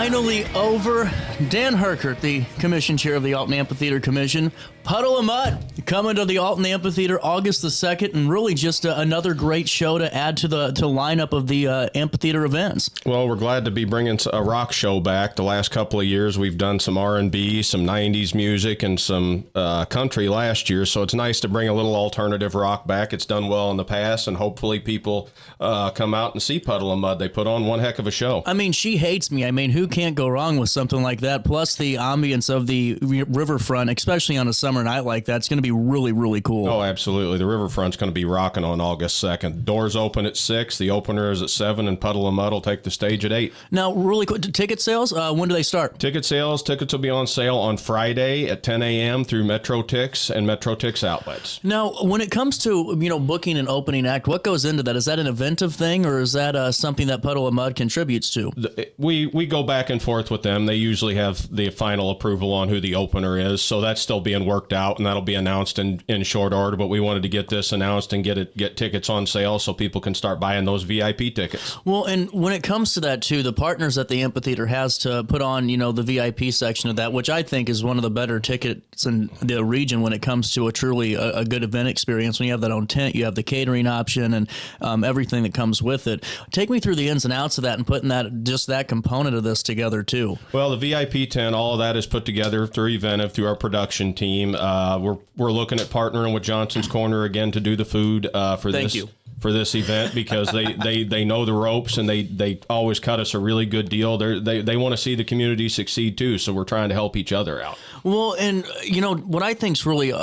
finally over. Dan Herkert, the commission chair of the Alton Amphitheater Commission. Puddle of Mud coming to the Alton Amphitheater August the 2nd, and really just another great show to add to the lineup of the amphitheater events. Well, we're glad to be bringing a rock show back. The last couple of years, we've done some R&B, some 90s music, and some country last year, so it's nice to bring a little alternative rock back. It's done well in the past, and hopefully people come out and see Puddle of Mud. They put on one heck of a show. I mean, she hates me. I mean, who can't go wrong with something like that? Plus the ambience of the riverfront, especially on a summer night like that, it's going to be really, really cool. Oh, absolutely. The riverfront's going to be rocking on August 2nd. Doors open at 6, the opener is at 7, and Puddle of Mud will take the stage at 8. Now, really quick, ticket sales, when do they start? Tickets will be on sale on Friday at 10 a.m. through MetroTix and MetroTix outlets. Now, when it comes to, booking an opening act, what goes into that? Is that an inventive thing, or is that something that Puddle of Mud contributes to? We go back and forth with them. They usually have the final approval on who the opener is, so that's still being worked out, and that'll be announced in short order. But we wanted to get this announced and get tickets on sale so people can start buying those VIP tickets. Well, and when it comes to that too, the partners that the amphitheater has to put on, the VIP section of that, which I think is one of the better tickets in the region when it comes to a truly a good event experience. When you have that own tent, you have the catering option and everything that comes with it. Take me through the ins and outs of that and putting that component of this together too. Well, the VIP tent, all of that is put together through Eventive, through our production team. We're looking at partnering with Johnson's Corner again to do the food for this event, because they know the ropes, and they always cut us a really good deal. They want to see the community succeed too, so we're trying to help each other out. Well, and what I think is really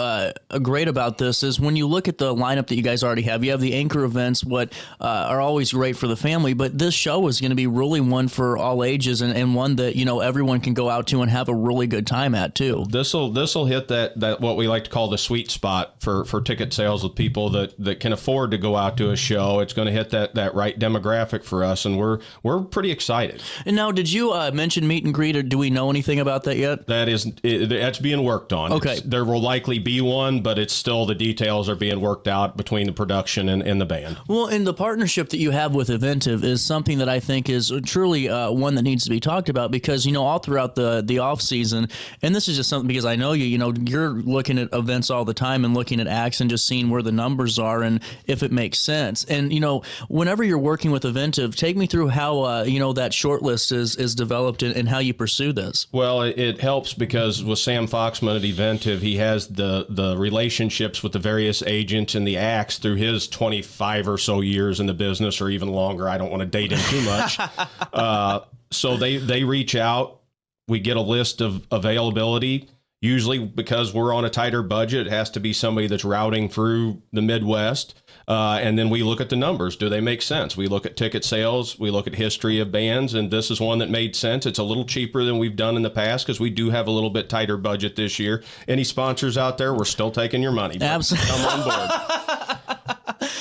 great about this is when you look at the lineup that you guys already have. You have the anchor events, what are always great for the family, but this show is going to be really one for all ages, and one that everyone can go out to and have a really good time at too. This'll hit that what we like to call the sweet spot for ticket sales with people that can afford to go out to a show. It's going to hit that right demographic for us, and we're pretty excited. And now, did you mention meet and greet, or do we know anything about that yet? That's being worked on. Okay. There will likely be one, but it's still, the details are being worked out between the production and the band. Well, and the partnership that you have with Eventive is something that I think is truly one that needs to be talked about, because all throughout the off season, and this is just something because I know you're looking at events all the time and looking at acts and just seeing where the numbers are and if it makes sense. And whenever you're working with Eventive, take me through how that short list is developed and how you pursue this. Well, it helps because with Sam Foxman at Eventive, he has the relationships with the various agents and the acts through his 25 or so years in the business, or even longer. I don't want to date him too much. So they reach out. We get a list of availability. Usually, because we're on a tighter budget, it has to be somebody that's routing through the Midwest. And then we look at the numbers. Do they make sense? We look at ticket sales. We look at history of bands. And this is one that made sense. It's a little cheaper than we've done in the past because we do have a little bit tighter budget this year. Any sponsors out there, we're still taking your money. Absolutely. Come on board.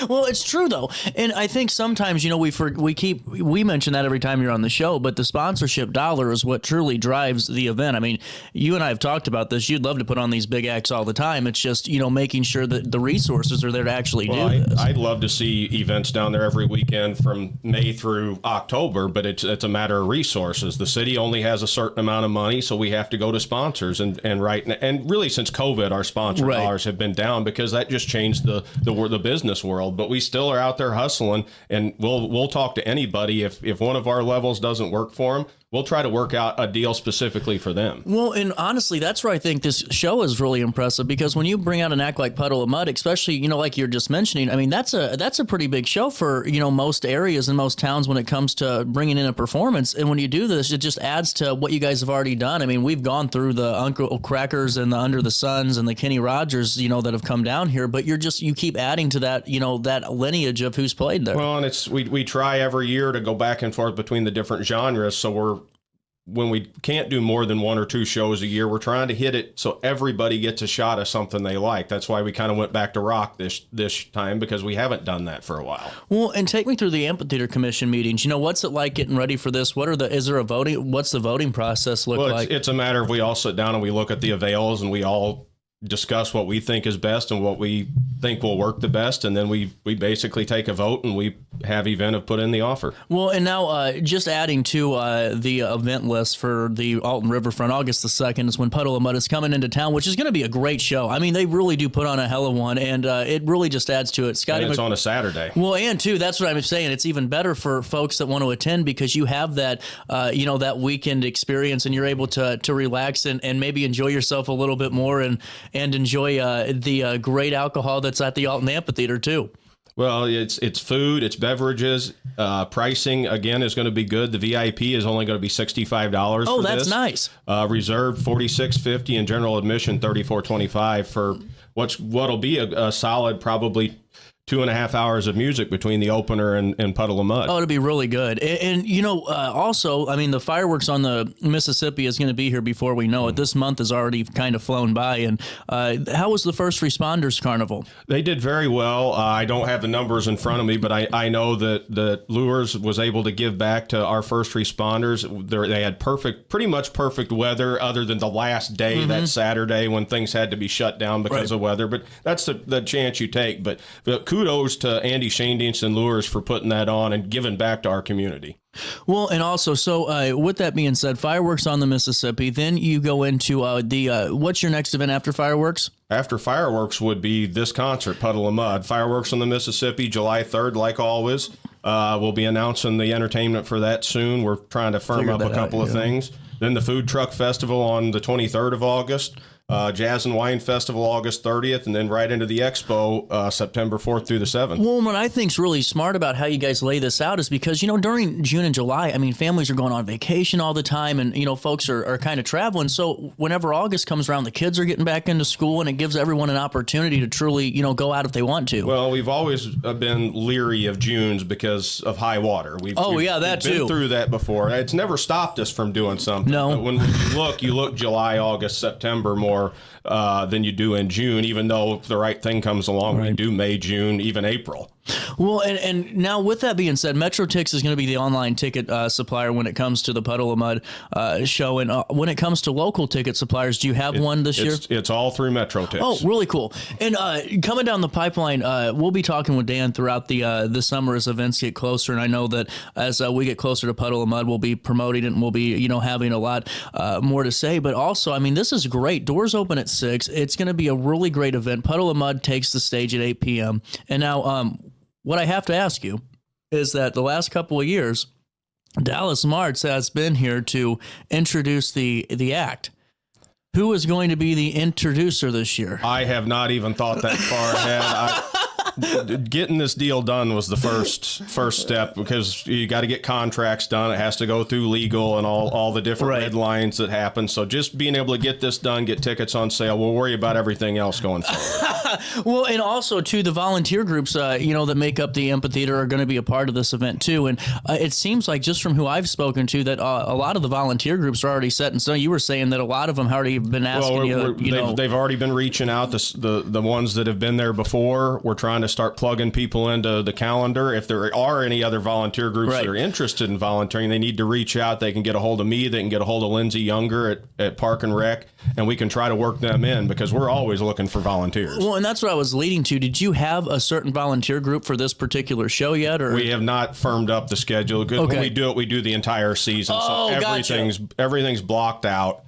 Well, it's true though, and I think sometimes we mention that every time you're on the show, but the sponsorship dollar is what truly drives the event. I mean, you and I have talked about this. You'd love to put on these big acts all the time. It's just making sure that the resources are there to actually do this. I'd love to see events down there every weekend from May through October, but it's a matter of resources. The city only has a certain amount of money, so we have to go to sponsors, and really since COVID, our sponsor dollars have been down because that just changed the business world. But we still are out there hustling, and we'll talk to anybody. If one of our levels doesn't work for them, we'll try to work out a deal specifically for them. Well, and honestly, that's where I think this show is really impressive, because when you bring out an act like Puddle of Mud, especially, like you're just mentioning, I mean, that's a pretty big show for, most areas and most towns when it comes to bringing in a performance. And when you do this, it just adds to what you guys have already done. I mean, we've gone through the Uncle Crackers and the Under the Suns and the Kenny Rogers, that have come down here, but you keep adding to that, that lineage of who's played there. Well, and we try every year to go back and forth between the different genres. So when we can't do more than one or two shows a year, we're trying to hit it so everybody gets a shot of something they like. That's why we kind of went back to rock this time, because we haven't done that for a while. Well, and take me through the Amphitheater Commission meetings. What's it like getting ready for this? Is there a voting? What's the voting process look like? It's a matter of we all sit down and we look at the avails, and we all discuss what we think is best and what we think will work the best, and then we basically take a vote and we have Eventive put in the offer. Well, and now just adding to the event list for the Alton Riverfront, August the 2nd is when Puddle of Mud is coming into town, which is going to be a great show. I mean, they really do put on a hell of one, and it really just adds to it. Scotty, and it's on a Saturday. Well, and too, that's what I'm saying. It's even better for folks that want to attend because you have that, that weekend experience, and you're able to relax and maybe enjoy yourself a little bit more and enjoy the great alcohol that's at the Alton Amphitheater too. Well, it's food, it's beverages. Pricing again is going to be good. The VIP is only going to be $65. Oh, that's nice. Reserved $46.50 and general admission $34.25 for what'll be a solid probably 2.5 hours of music between the opener and Puddle of Mud. Oh, it'll be really good. And also, I mean, the fireworks on the Mississippi is going to be here before we know it. This month has already kind of flown by. And how was the First Responders Carnival? They did very well. I don't have the numbers in front of me, but I know that Lures was able to give back to our first responders. They had pretty much perfect weather other than the last day, that Saturday when things had to be shut down because of weather. But that's the chance you take. But kudos to Andy Shandienst and Lures for putting that on and giving back to our community. Well, and also, so with that being said, fireworks on the Mississippi, then you go into what's your next event after fireworks? After fireworks would be this concert, Puddle of Mud. Fireworks on the Mississippi, July 3rd, like always. We'll be announcing the entertainment for that soon. We're trying to firm up a couple of things. Then the Food Truck Festival on the 23rd of August. Jazz and Wine Festival August 30th, and then right into the Expo September 4th through the 7th. Well, what I think's really smart about how you guys lay this out is because, during June and July, I mean, families are going on vacation all the time, and, folks are kind of traveling. So whenever August comes around, the kids are getting back into school, and it gives everyone an opportunity to truly, go out if they want to. Well, we've always been leery of Junes because of high water. We've been through that before. It's never stopped us from doing something. No. But when you look July, August, September more than you do in June, even though if the right thing comes along, we do May, June, even April. Well, and now with that being said, MetroTix is going to be the online ticket supplier when it comes to the Puddle of Mud show. And when it comes to local ticket suppliers, do you have one this year? It's all through MetroTix. Oh, really cool. And coming down the pipeline, we'll be talking with Dan throughout the summer as events get closer. And I know that as we get closer to Puddle of Mud, we'll be promoting it and we'll be, having a lot more to say. But also, I mean, this is great. Doors open at 6. It's going to be a really great event. Puddle of Mud takes the stage at 8 p.m. And now, what I have to ask you is that the last couple of years, Dallas Martz has been here to introduce the act. Who is going to be the introducer this year? I have not even thought that far ahead. Getting this deal done was the first step because you got to get contracts done. It has to go through legal and all the different red lines that happen. So just being able to get this done, get tickets on sale, we'll worry about everything else going forward. Well, and also, too, the volunteer groups, that make up the amphitheater are going to be a part of this event, too. And it seems like just from who I've spoken to that a lot of the volunteer groups are already set. And so you were saying that a lot of them have already been asking they've already been reaching out. The ones that have been there before, we're trying to start plugging people into the calendar. If there are any other volunteer groups that are interested in volunteering, they need to reach out. They can get a hold of me. They can get a hold of Lindsay Younger at Park and Rec, and we can try to work them in because we're always looking for volunteers. Well, and that's what I was leading to. Did you have a certain volunteer group for this particular show yet? Or we have not firmed up the schedule. When we do it, we do the entire season. Oh, so everything's blocked out.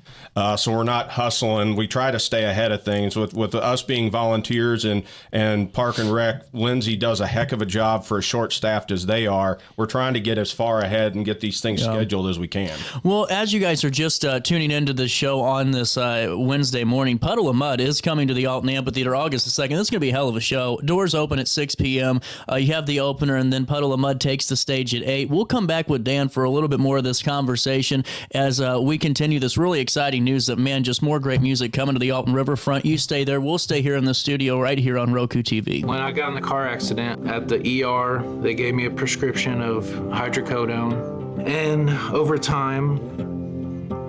So we're not hustling. We try to stay ahead of things. With us being volunteers and Park and Rec, Lindsay does a heck of a job for as short-staffed as they are. We're trying to get as far ahead and get these things scheduled as we can. Well, as you guys are just tuning into the show on this Wednesday morning, Puddle of Mud is coming to the Alton Amphitheater August the 2nd. This is going to be a hell of a show. Doors open at 6 p.m. You have the opener, and then Puddle of Mud takes the stage at 8. We'll come back with Dan for a little bit more of this conversation as we continue this really exciting news that, man, just more great music coming to the Alton Riverfront. You stay there. We'll stay here in the studio right here on Roku TV. When I got in the car accident at the ER, they gave me a prescription of hydrocodone. And over time,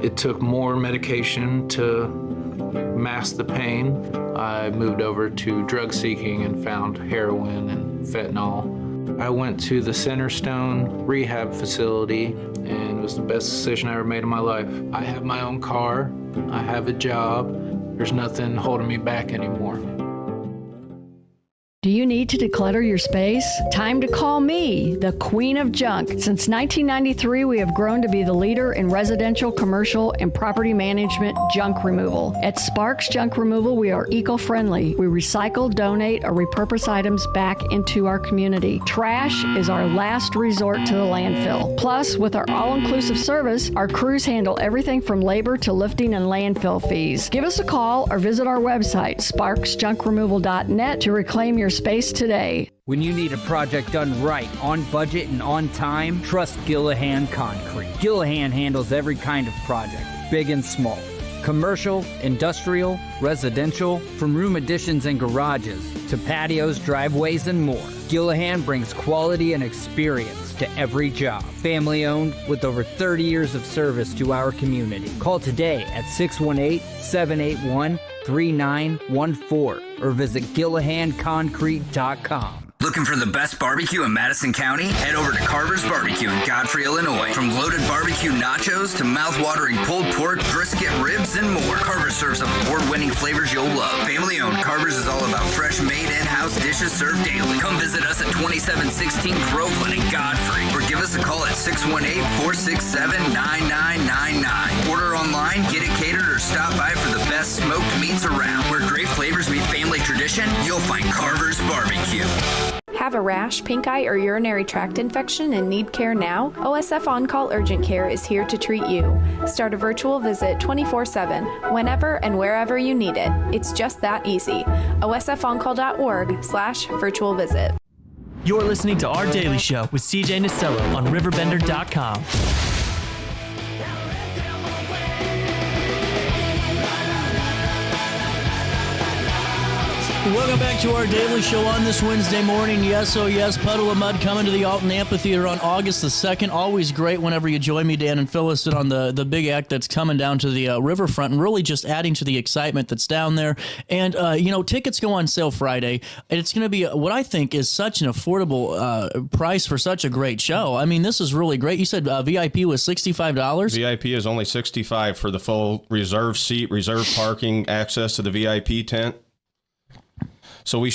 it took more medication to mask the pain. I moved over to drug seeking and found heroin and fentanyl. I went to the Centerstone rehab facility, and it was the best decision I ever made in my life. I have my own car, I have a job, There's nothing holding me back anymore. Do you need to declutter your space? Time to call me, the Queen of Junk. Since 1993, we have grown to be the leader in residential, commercial, and property management junk removal. At Sparks Junk Removal, we are eco-friendly. We recycle, donate, or repurpose items back into our community. Trash is our last resort to the landfill. Plus, with our all-inclusive service, our crews handle everything from labor to lifting and landfill fees. Give us a call or visit our website, sparksjunkremoval.net, to reclaim your space today. When you need a project done right, on budget and on time, trust Gillahan Concrete. Gillahan handles every kind of project, big and small. Commercial, industrial, residential, from room additions and garages to patios, driveways, and more. Gillahan brings quality and experience to every job. Family owned with over 30 years of service to our community. Call today at 618-781-3914 or visit GillahanConcrete.com. Looking for the best barbecue in Madison County? Head over to Carver's Barbecue in Godfrey, Illinois. From loaded barbecue nachos to mouth-watering pulled pork, brisket, ribs, and more, Carver's serves up award-winning flavors you'll love. Family-owned, Carver's is all about fresh-made in-house dishes served daily. Come visit us at 2716 Groveland in Godfrey, or give us a call at 618-467-9999. Order online, get it catered, or stop by for the best smoked meats around. Where great flavors meet family tradition, you'll find Carver's Barbecue. Have a rash, pink eye, or urinary tract infection and need care now? OSF On Call Urgent Care is here to treat you. Start a virtual visit 24/7, whenever and wherever you need it. It's just that easy. OSFOnCall.org/virtual visit. You're listening to Our Daily Show with CJ Nasello on RiverBender.com. Welcome back to our daily show on this Wednesday morning. Yes, oh yes, Puddle of Mud coming to the Alton Amphitheater on August the 2nd. Always great whenever you join me, Dan and Phyllis, on the big act that's coming down to the riverfront and really just adding to the excitement that's down there. And, tickets go on sale Friday. And it's going to be what I think is such an affordable price for such a great show. I mean, this is really great. You said VIP was $65? VIP is only $65 for the full reserve seat, reserve parking, access to the VIP tent. So we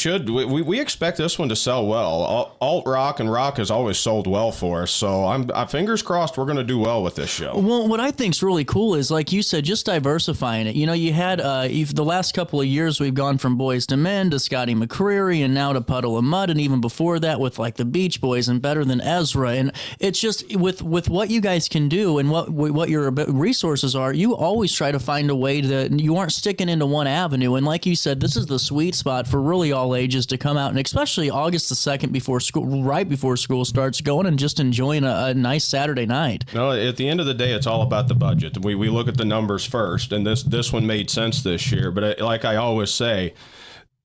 expect this one to sell well. Alt rock and rock has always sold well for us. So I'm fingers crossed we're going to do well with this show. Well, what I think's really cool is, like you said, just diversifying it. You know, you had the last couple of years we've gone from Boys to Men to Scotty McCreery and now to Puddle of Mud, and even before that with like the Beach Boys and Better Than Ezra. And it's just with what you guys can do and what your resources are, you always try to find a way that you aren't sticking into one avenue. And like you said, this is the sweet spot for really all ages to come out, and especially August the 2nd right before school starts, going and just enjoying a nice Saturday night. No, at the end of the day, it's all about the budget. We look at the numbers first, and this one made sense this year. But like I always say,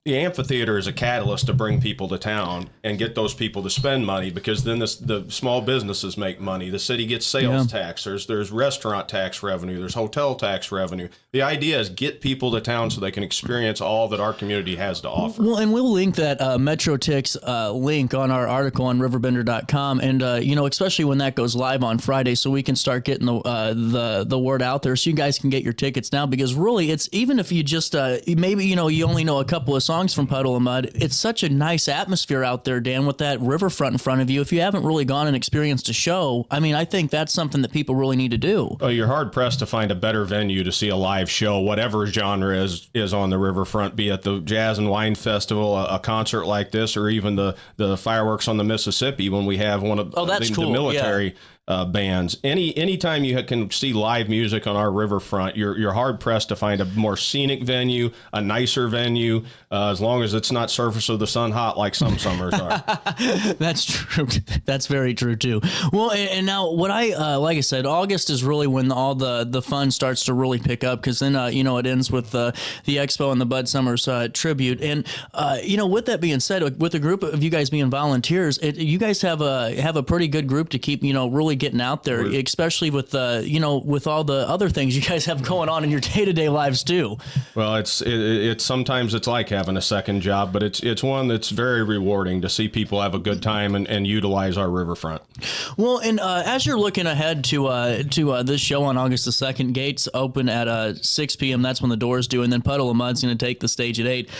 the amphitheater is a catalyst to bring people to town and get those people to spend money, because then the small businesses make money. The city gets sales tax. There's restaurant tax revenue. There's hotel tax revenue. The idea is get people to town so they can experience all that our community has to offer. Well, and we'll link that MetroTix link on our article on RiverBender.com, and especially when that goes live on Friday, so we can start getting the word out there, so you guys can get your tickets now. Because really, it's even if you just maybe you only know a couple of songs from Puddle of Mud, it's such a nice atmosphere out there, Dan, with that riverfront in front of you. If you haven't really gone and experienced a show, I mean, I think that's something that people really need to do. Oh, you're hard pressed to find a better venue to see a live show, whatever genre is on the riverfront, be it the Jazz and Wine Festival, a concert like this, or even the fireworks on the Mississippi when we have one of the military bands. Anytime you can see live music on our riverfront, you're hard pressed to find a more scenic venue, a nicer venue, as long as it's not surface of the sun hot like some summers are. That's true. That's very true too. Well, and now what like I said, August is really when all the fun starts to really pick up, because then it ends with the expo and the Bud Summers tribute. And with that being said, with a group of you guys being volunteers, you guys have a pretty good group to keep really getting out there, especially with with all the other things you guys have going on in your day-to-day lives too. Well, it's sometimes it's like having a second job, but it's one that's very rewarding to see people have a good time and utilize our riverfront. Well, and as you're looking ahead to this show on August the 2nd, gates open at 6 p.m. That's when the doors do, and then Puddle of Mud's going to take the stage at 8.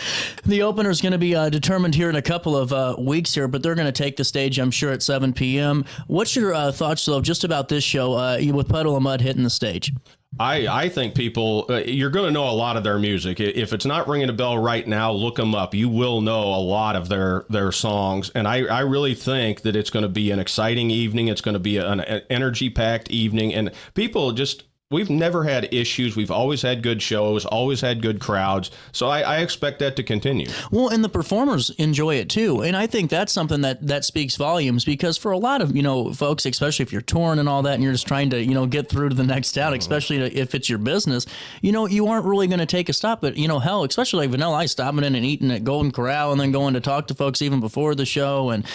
The opener is going to be determined here in a couple of weeks here, but they're going to take the stage, I'm sure, at 7 p.m. What's your thoughts, though, just about this show with Puddle of Mud hitting the stage? I think people, you're going to know a lot of their music. If it's not ringing a bell right now, look them up. You will know a lot of their songs. And I really think that it's going to be an exciting evening. It's going to be an energy-packed evening. And people just... We've never had issues. We've always had good shows, always had good crowds. So I expect that to continue. Well, and the performers enjoy it too. And I think that's something that speaks volumes, because for a lot of, folks, especially if you're touring and all that, and you're just trying to, get through to the next town, especially if it's your business, you aren't really going to take a stop. But, hell, especially like Vanilla Ice stopping in and eating at Golden Corral and then going to talk to folks even before the show. And,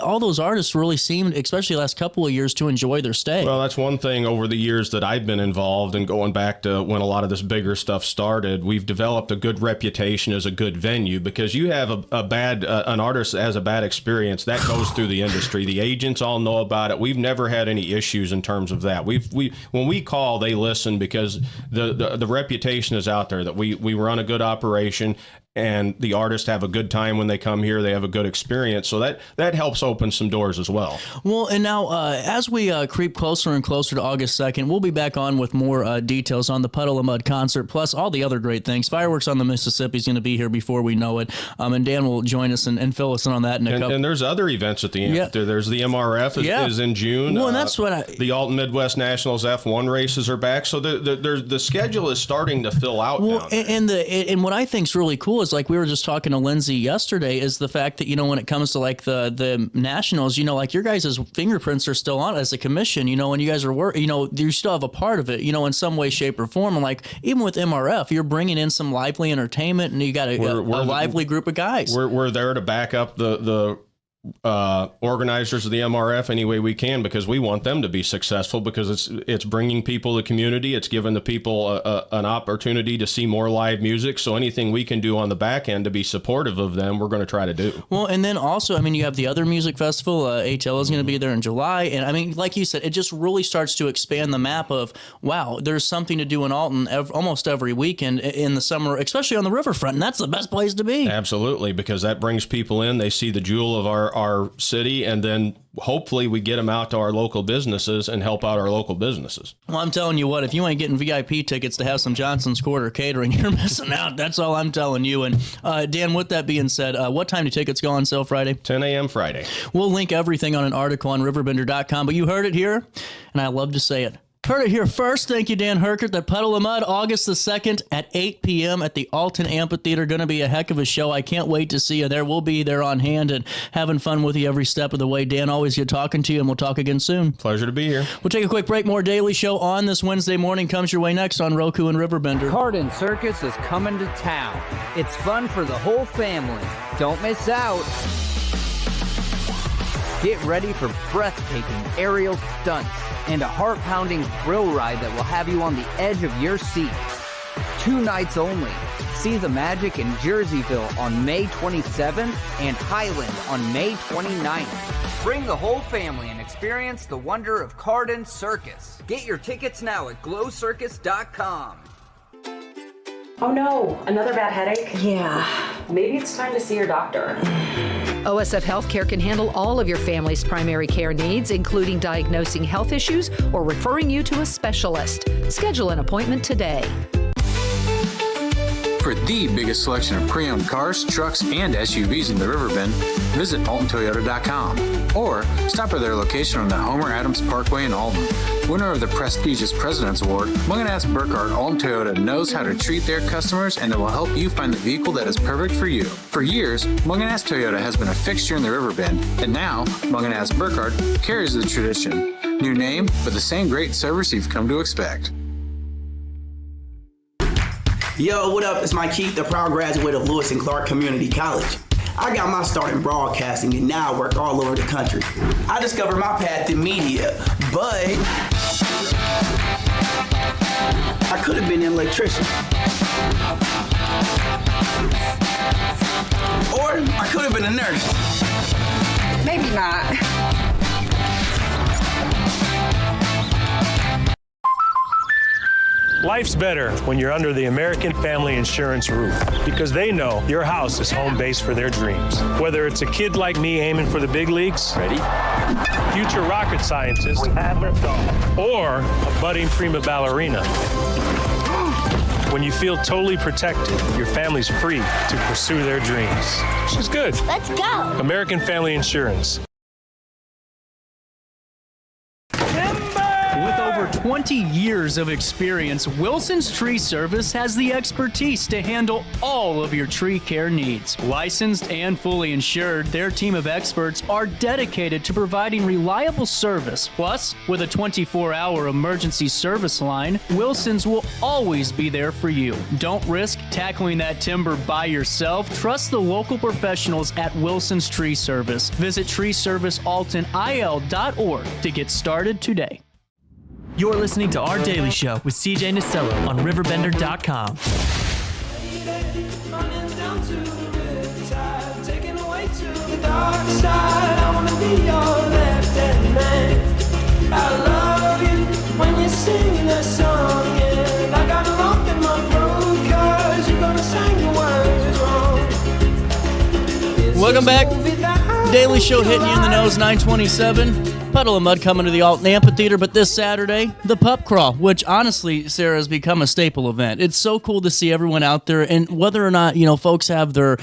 all those artists really seemed, especially the last couple of years, to enjoy their stay. Well, that's one thing over the years that I've been involved, and going back to when a lot of this bigger stuff started, we've developed a good reputation as a good venue, because you have an artist that has a bad experience, that goes through the industry. The agents all know about it. We've never had any issues in terms of that. When we call, they listen, because the reputation is out there that we run a good operation, and the artists have a good time when they come here. They have a good experience. So that helps open some doors as well. Well, and now as we creep closer and closer to August 2nd, we'll be back on with more details on the Puddle of Mud concert, plus all the other great things. Fireworks on the Mississippi is going to be here before we know it. And Dan will join us and fill us in on that in a couple. And there's other events at the Amphitheater. There's the MRF is in June. Well, and that's what the Alton Midwest Nationals F1 races are back. So the schedule is starting to fill out now. And what I think is really cool is, like we were just talking to Lindsay yesterday, is the fact that, when it comes to like the Nationals, like your guys' fingerprints are still on it as a commission, and you guys are you still have a part of it, in some way, shape, or form. And like even with MRF, you're bringing in some lively entertainment, and you got a lively group of guys. We're there to back up the organizers of the MRF any way we can, because we want them to be successful, because it's bringing people to community. It's giving the people an opportunity to see more live music. So anything we can do on the back end to be supportive of them, we're going to try to do. Well, and then also, you have the other music festival. ATL is going to be there in July. And like you said, it just really starts to expand the map of, wow, there's something to do in Alton almost every weekend in the summer, especially on the riverfront. And that's the best place to be. Absolutely, because that brings people in. They see the jewel of our city, and then hopefully we get them out to our local businesses and help out our local businesses. Well, I'm telling you what, if you ain't getting VIP tickets to have some Johnson's Quarter catering, you're missing out. That's all I'm telling you. And Dan, with that being said, what time do tickets go on sale Friday? 10 a.m. Friday. We'll link everything on an article on RiverBender.com, but you heard it here, and I love to say it. Heard it here first. Thank you, Dan Herkert. The Puddle of Mud, August the 2nd at 8 p.m. at the Alton Amphitheater. Going to be a heck of a show. I can't wait to see you there. We'll be there on hand and having fun with you every step of the way. Dan, always good talking to you, and we'll talk again soon. Pleasure to be here. We'll take a quick break. More Daily Show on this Wednesday morning comes your way next on Roku and Riverbender. Cardin Circus is coming to town. It's fun for the whole family. Don't miss out. Get ready for breathtaking aerial stunts and a heart-pounding thrill ride that will have you on the edge of your seat. 2 nights only. See the magic in Jerseyville on May 27th and Highland on May 29th. Bring the whole family and experience the wonder of Cardin Circus. Get your tickets now at glowcircus.com. Oh no, another bad headache? Yeah. Maybe it's time to see your doctor. OSF Healthcare can handle all of your family's primary care needs, including diagnosing health issues or referring you to a specialist. Schedule an appointment today. For the biggest selection of pre-owned cars, trucks, and SUVs in the Riverbend, visit AltonToyota.com or stop by their location on the Homer Adams Parkway in Alton. Winner of the prestigious President's Award, Munganast Burkhardt Alton Toyota knows how to treat their customers, and it will help you find the vehicle that is perfect for you. For years, Munganast Toyota has been a fixture in the Riverbend, and now Munganast Burkhardt carries the tradition. New name, but the same great service you've come to expect. Yo, what up? It's Mike Keith, the proud graduate of Lewis and Clark Community College. I got my start in broadcasting and now I work all over the country. I discovered my path in media, but I could have been an electrician. Or I could have been a nurse. Maybe not. Life's better when you're under the American Family Insurance roof because they know your house is home base for their dreams. Whether it's a kid like me aiming for the big leagues, ready? Future rocket scientist, or a budding prima ballerina. When you feel totally protected, your family's free to pursue their dreams. She's good. Let's go. American Family Insurance. With over 20 years of experience, Wilson's Tree Service has the expertise to handle all of your tree care needs. Licensed and fully insured, their team of experts are dedicated to providing reliable service. Plus, with a 24-hour emergency service line, Wilson's will always be there for you. Don't risk tackling that timber by yourself. Trust the local professionals at Wilson's Tree Service. Visit treeservicealtonil.org to get started today. You're listening to Our Daily Show with CJ Nasello on RiverBender.com. Welcome back. Daily Show hitting you in the nose, 927. Puddle of mud coming to the Alton Amphitheater, but this Saturday, the Pup Crawl, which honestly, Sarah, has become a staple event. It's so cool to see everyone out there, and whether or not, folks have their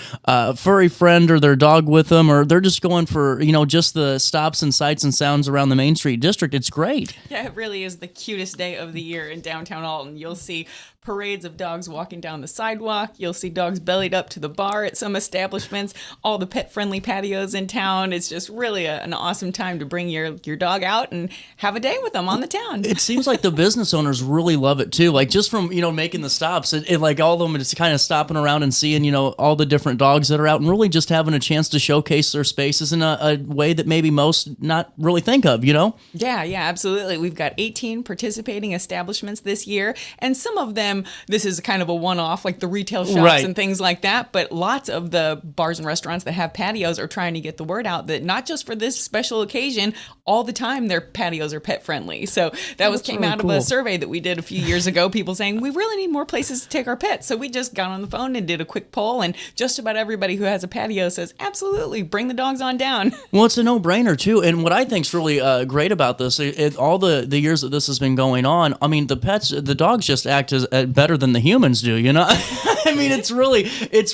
furry friend or their dog with them, or they're just going for, just the stops and sights and sounds around the Main Street district, it's great. Yeah, it really is the cutest day of the year in downtown Alton. You'll see parades of dogs walking down the sidewalk. You'll see dogs bellied up to the bar at some establishments, all the pet-friendly patios in town. It's just really an awesome time to bring your dog out and have a day with them on the town. It seems like the business owners really love it too. Like just from, making the stops, it like all of them just kind of stopping around and seeing, all the different dogs that are out and really just having a chance to showcase their spaces in a way that maybe most not really think of, Yeah, absolutely. We've got 18 participating establishments this year, and some of them, this is kind of a one-off, like the retail shops and things like that, but lots of the bars and restaurants that have patios are trying to get the word out that not just for this special occasion, all the time their patios are pet-friendly. So that came really out of a survey that we did a few years ago, people saying, we really need more places to take our pets. So we just got on the phone and did a quick poll, and just about everybody who has a patio says, absolutely, bring the dogs on down. Well, it's a no-brainer, too. And what I think is really great about this, all the years that this has been going on, I mean, the dogs just act as better than the humans do, I mean, it's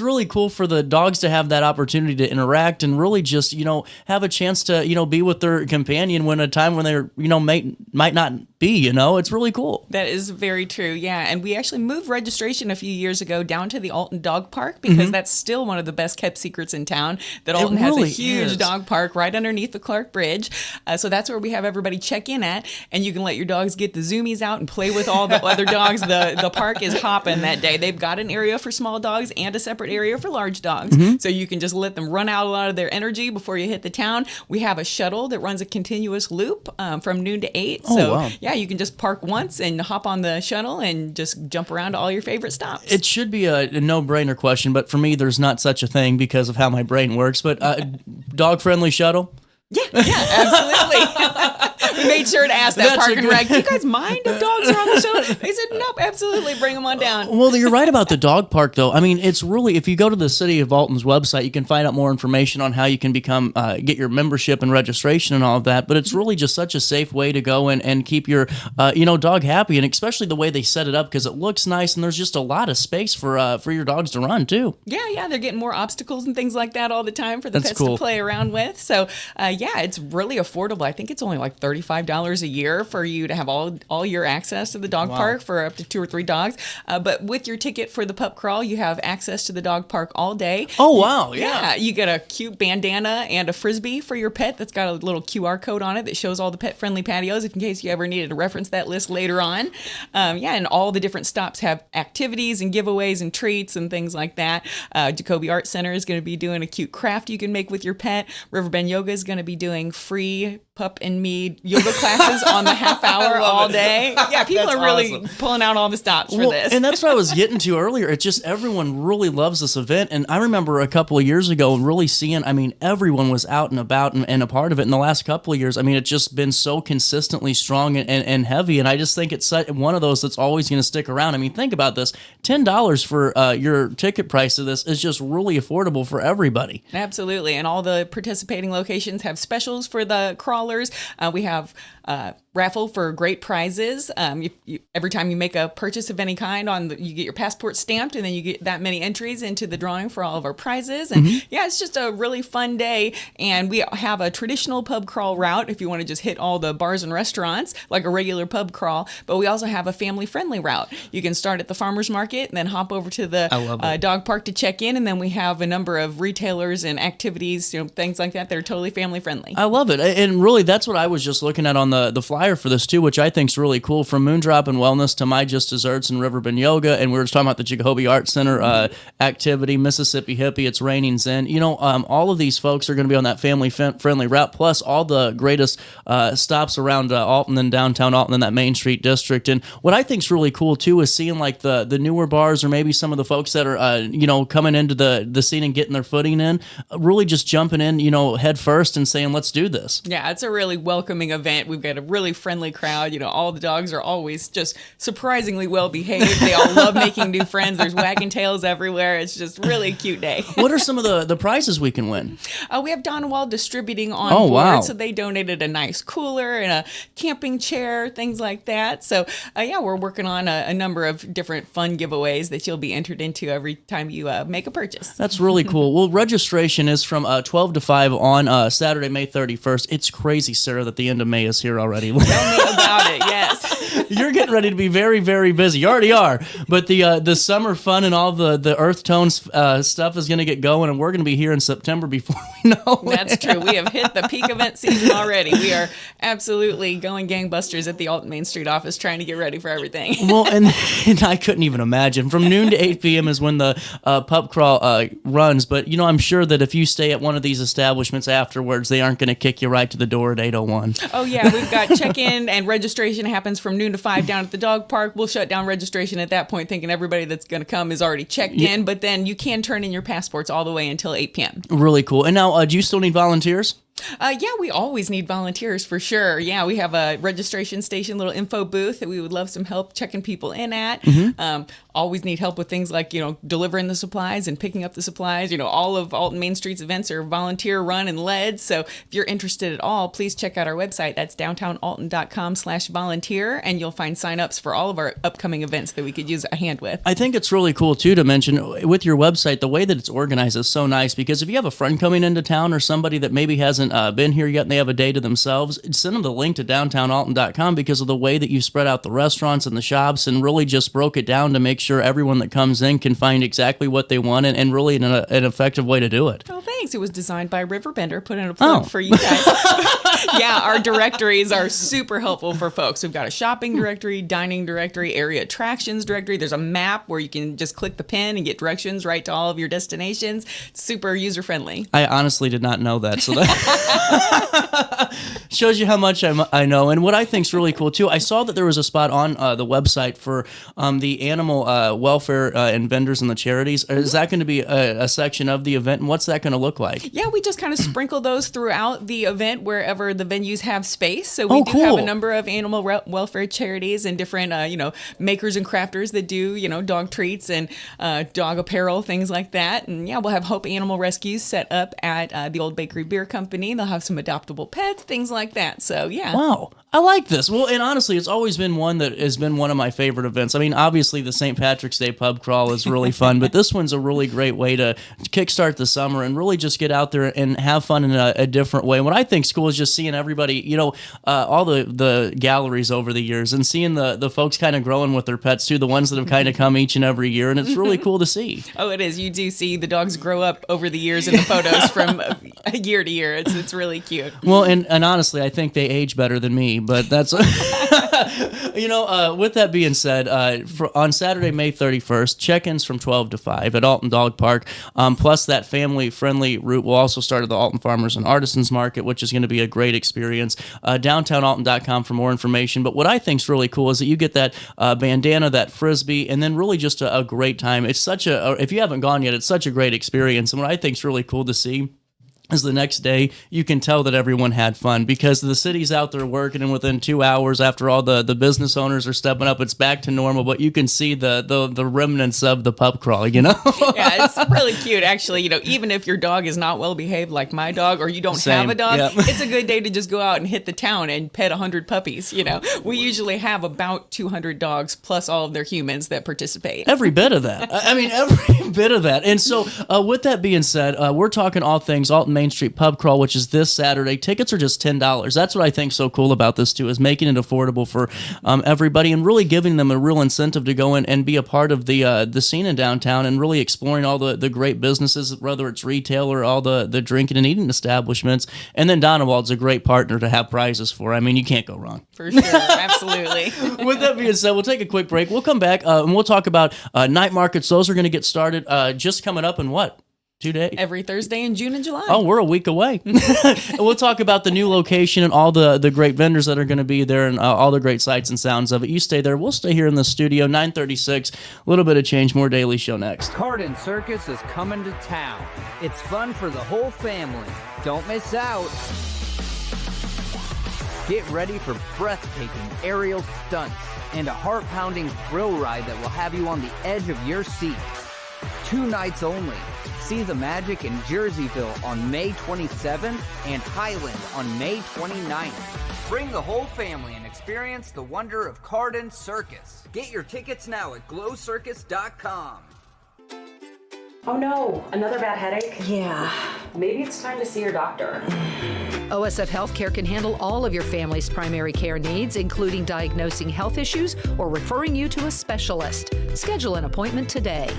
really cool for the dogs to have that opportunity to interact and really just, have a chance to, be with their companion when a time when they're, might not be, it's really cool. That is very true. Yeah. And we actually moved registration a few years ago down to the Alton Dog Park because that's still one of the best kept secrets in town, that Alton has a huge dog park right underneath the Clark Bridge. So that's where we have everybody check in at, and you can let your dogs get the zoomies out and play with all the other dogs. The park is hopping that day. They've got an area for small dogs and a separate area for large dogs. So you can just let them run out a lot of their energy before you hit the town. We have a shuttle that runs a continuous loop from noon to 8. Yeah, you can just park once and hop on the shuttle and just jump around to all your favorite stops. It should be a no-brainer question, but for me, there's not such a thing because of how my brain works. But dog-friendly shuttle? Yeah, absolutely. We made sure to ask that park and rec, do you guys mind if dogs are on the shuttle? They said, nope, absolutely, bring them on down. Well, you're right about the dog park, though. I mean, it's really, if you go to the City of Alton's website, you can find out more information on how you can become, get your membership and registration and all of that, but it's really just such a safe way to go and keep your, dog happy, and especially the way they set it up, because it looks nice, and there's just a lot of space for your dogs to run, too. Yeah, they're getting more obstacles and things like that all the time for the pets to play around with, so, it's really affordable. I think it's only like $35 a year for you to have all your access to the dog park for up to 2 or 3 dogs. But with your ticket for the Pup Crawl, you have access to the dog park all day. Oh, wow. Yeah. You get a cute bandana and a Frisbee for your pet that's got a little QR code on it that shows all the pet-friendly patios in case you ever needed to reference that list later on. And all the different stops have activities and giveaways and treats and things like that. Jacoby Art Center is going to be doing a cute craft you can make with your pet. Riverbend Yoga is going to be doing free pup and me yoga classes on the half hour all day. Yeah, people are really pulling out all the stops for this. And that's what I was getting to earlier. It's just everyone really loves this event. And I remember a couple of years ago really seeing, I mean, everyone was out and about and a part of it. In the last couple of years, I mean, it's just been so consistently strong and heavy. And I just think it's one of those that's always going to stick around. I mean, think about this. $10 for your ticket price of this is just really affordable for everybody. Absolutely. And all the participating locations have specials for the crawlers. We have raffle for great prizes. Every time you make a purchase of any kind, you get your passport stamped, and then you get that many entries into the drawing for all of our prizes. And yeah, it's just a really fun day. And we have a traditional pub crawl route if you want to just hit all the bars and restaurants like a regular pub crawl. But we also have a family-friendly route. You can start at the farmer's market and then hop over to the dog park to check in. And then we have a number of retailers and activities, things like that are totally family-friendly. I love it. And really, that's what I was just looking at on the flyer for this too, which I think is really cool. From Moondrop and Wellness to My Just Desserts and Riverbend Yoga, and we were just talking about the Jacoby Art Center activity, Mississippi Hippie, It's Raining Zen. All of these folks are going to be on that family-friendly route, plus all the greatest stops around Alton and downtown Alton in that Main Street district. And what I think is really cool too is seeing like the newer bars, or maybe some of the folks that are coming into the scene and getting their footing in, really just jumping in head first and saying, let's do this. Yeah, it's a really welcoming event. We've got a really friendly crowd. All the dogs are always just surprisingly well behaved. They all love making new friends. There's wagging tails everywhere. It's just really a cute day. What are some of the prizes we can win? We have Donwell Distributing on board. Wow. So they donated a nice cooler and a camping chair, things like that. So we're working on a number of different fun giveaways that you'll be entered into every time you make a purchase. That's really cool. Well, registration is from 12 to 5 on Saturday, May 31st. It's crazy, Sarah, that the end of May is here already. Tell me about it, yes. You're getting ready to be very, very busy. You already are. But the summer fun and all the earth tones stuff is going to get going, and we're going to be here in September before we know it. That's true. We have hit the peak event season already. We are absolutely going gangbusters at the Alton Main Street office trying to get ready for everything. Well, and I couldn't even imagine. From noon to 8 p.m. is when the Pup Crawl runs. But, I'm sure that if you stay at one of these establishments afterwards, they aren't going to kick you right to the door at 8:01. Oh, yeah. We've got check-in and registration happens from noon to 5 down at the dog park. We'll shut down registration at that point, thinking everybody that's going to come is already checked in. But then you can turn in your passports all the way until 8 p.m. Really cool. And now, do you still need volunteers? We always need volunteers for sure. Yeah, we have a registration station, little info booth that we would love some help checking people in at. Always need help with things like, delivering the supplies and picking up the supplies. All of Alton Main Street's events are volunteer run and led. So if you're interested at all, please check out our website. That's downtownalton.com/volunteer. And you'll find signups for all of our upcoming events that we could use a hand with. I think it's really cool too to mention with your website, the way that it's organized is so nice, because if you have a friend coming into town or somebody that maybe hasn't been here yet and they have a day to themselves, send them the link to downtownalton.com because of the way that you spread out the restaurants and the shops and really just broke it down to make sure everyone that comes in can find exactly what they want and really an effective way to do it. Oh, thanks. It was designed by RiverBender. Put in a plug for you guys. Yeah, our directories are super helpful for folks. We've got a shopping directory, dining directory, area attractions directory. There's a map where you can just click the pen and get directions right to all of your destinations. It's super user-friendly. I honestly did not know that. So that shows you how much I know. And what I think is really cool, too, I saw that there was a spot on the website for the animal welfare and vendors and the charities. Is that going to be a section of the event? And what's that going to look like? Yeah, we just kind of sprinkle those throughout the event wherever the venues have space. So we do have a number of animal welfare charities and different, makers and crafters that do, dog treats and dog apparel, things like that. And yeah, we'll have Hope Animal Rescues set up at the Old Bakery Beer Company. They'll have some adoptable pets, things like that. So yeah. Wow. I like this. Well, and honestly, it's always been one that has been one of my favorite events. I mean, obviously the St. Patrick's Day Pub Crawl is really fun, but this one's a really great way to kickstart the summer and really just get out there and have fun in a different way. And what I think is cool is just seeing everybody, all the galleries over the years and seeing the folks kind of growing with their pets too, the ones that have kind of come each and every year. And it's really cool to see. Oh, it is. You do see the dogs grow up over the years in the photos from year to year. It's really cute. Well, and honestly, I think they age better than me. but that's with that being said, on Saturday, May 31st, check-ins from 12 to 5 at Alton Dog Park. Plus that family-friendly route will also start at the Alton Farmers and Artisans Market, which is going to be a great experience. DowntownAlton.com for more information. But what I think is really cool is that you get that bandana, that frisbee, and then really just a great time. It's if you haven't gone yet, it's such a great experience. And what I think is really cool to see is the next day you can tell that everyone had fun because the city's out there working, and within 2 hours after all the business owners are stepping up, it's back to normal. But you can see the remnants of the Pup Crawl, Yeah, it's really cute, actually. Even if your dog is not well behaved like my dog, or you don't have a dog, it's a good day to just go out and hit the town and pet 100 puppies. We usually have about 200 dogs plus all of their humans that participate. Every bit of that. Every bit of that. And so with that being said, we're talking all things Alton Main Street Pub Crawl, which is this Saturday. Tickets are just $10. That's what I think so cool about this too, is making it affordable for everybody and really giving them a real incentive to go in and be a part of the scene in downtown and really exploring all the great businesses, whether it's retail or all the drinking and eating establishments. And then Donewald's a great partner to have prizes for. You can't go wrong. For sure, absolutely. With that being said, we'll take a quick break. We'll come back and we'll talk about night markets. Those are going to get started just coming up in what? 2 days? Every Thursday in June and July. Oh, we're a week away. We'll talk about the new location and all the great vendors that are going to be there and all the great sights and sounds of it. You stay there. We'll stay here in the studio, 9:36. A little bit of change, more Daily Show next. Cardin Circus is coming to town. It's fun for the whole family. Don't miss out. Get ready for breathtaking aerial stunts and a heart-pounding thrill ride that will have you on the edge of your seat. 2 nights only. See the magic in Jerseyville on May 27th and Highland on May 29th. Bring the whole family and experience the wonder of Cardin Circus. Get your tickets now at glowcircus.com. Oh no, another bad headache? Yeah. Maybe it's time to see your doctor. OSF Healthcare can handle all of your family's primary care needs, including diagnosing health issues or referring you to a specialist. Schedule an appointment today.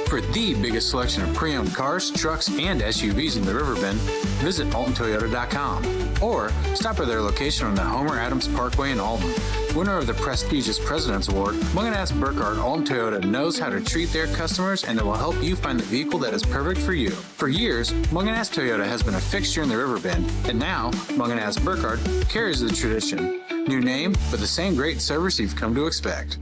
For the biggest selection of pre-owned cars, trucks, and SUVs in the Riverbend, visit AltonToyota.com or stop at their location on the Homer Adams Parkway in Alton. Winner of the prestigious President's Award, Munganast Burkhardt Alton Toyota knows how to treat their customers, and they will help you find the vehicle that is perfect for you. For years, Munganast Toyota has been a fixture in the Riverbend, and now Munganast Burkhardt carries the tradition. New name, but the same great service you've come to expect.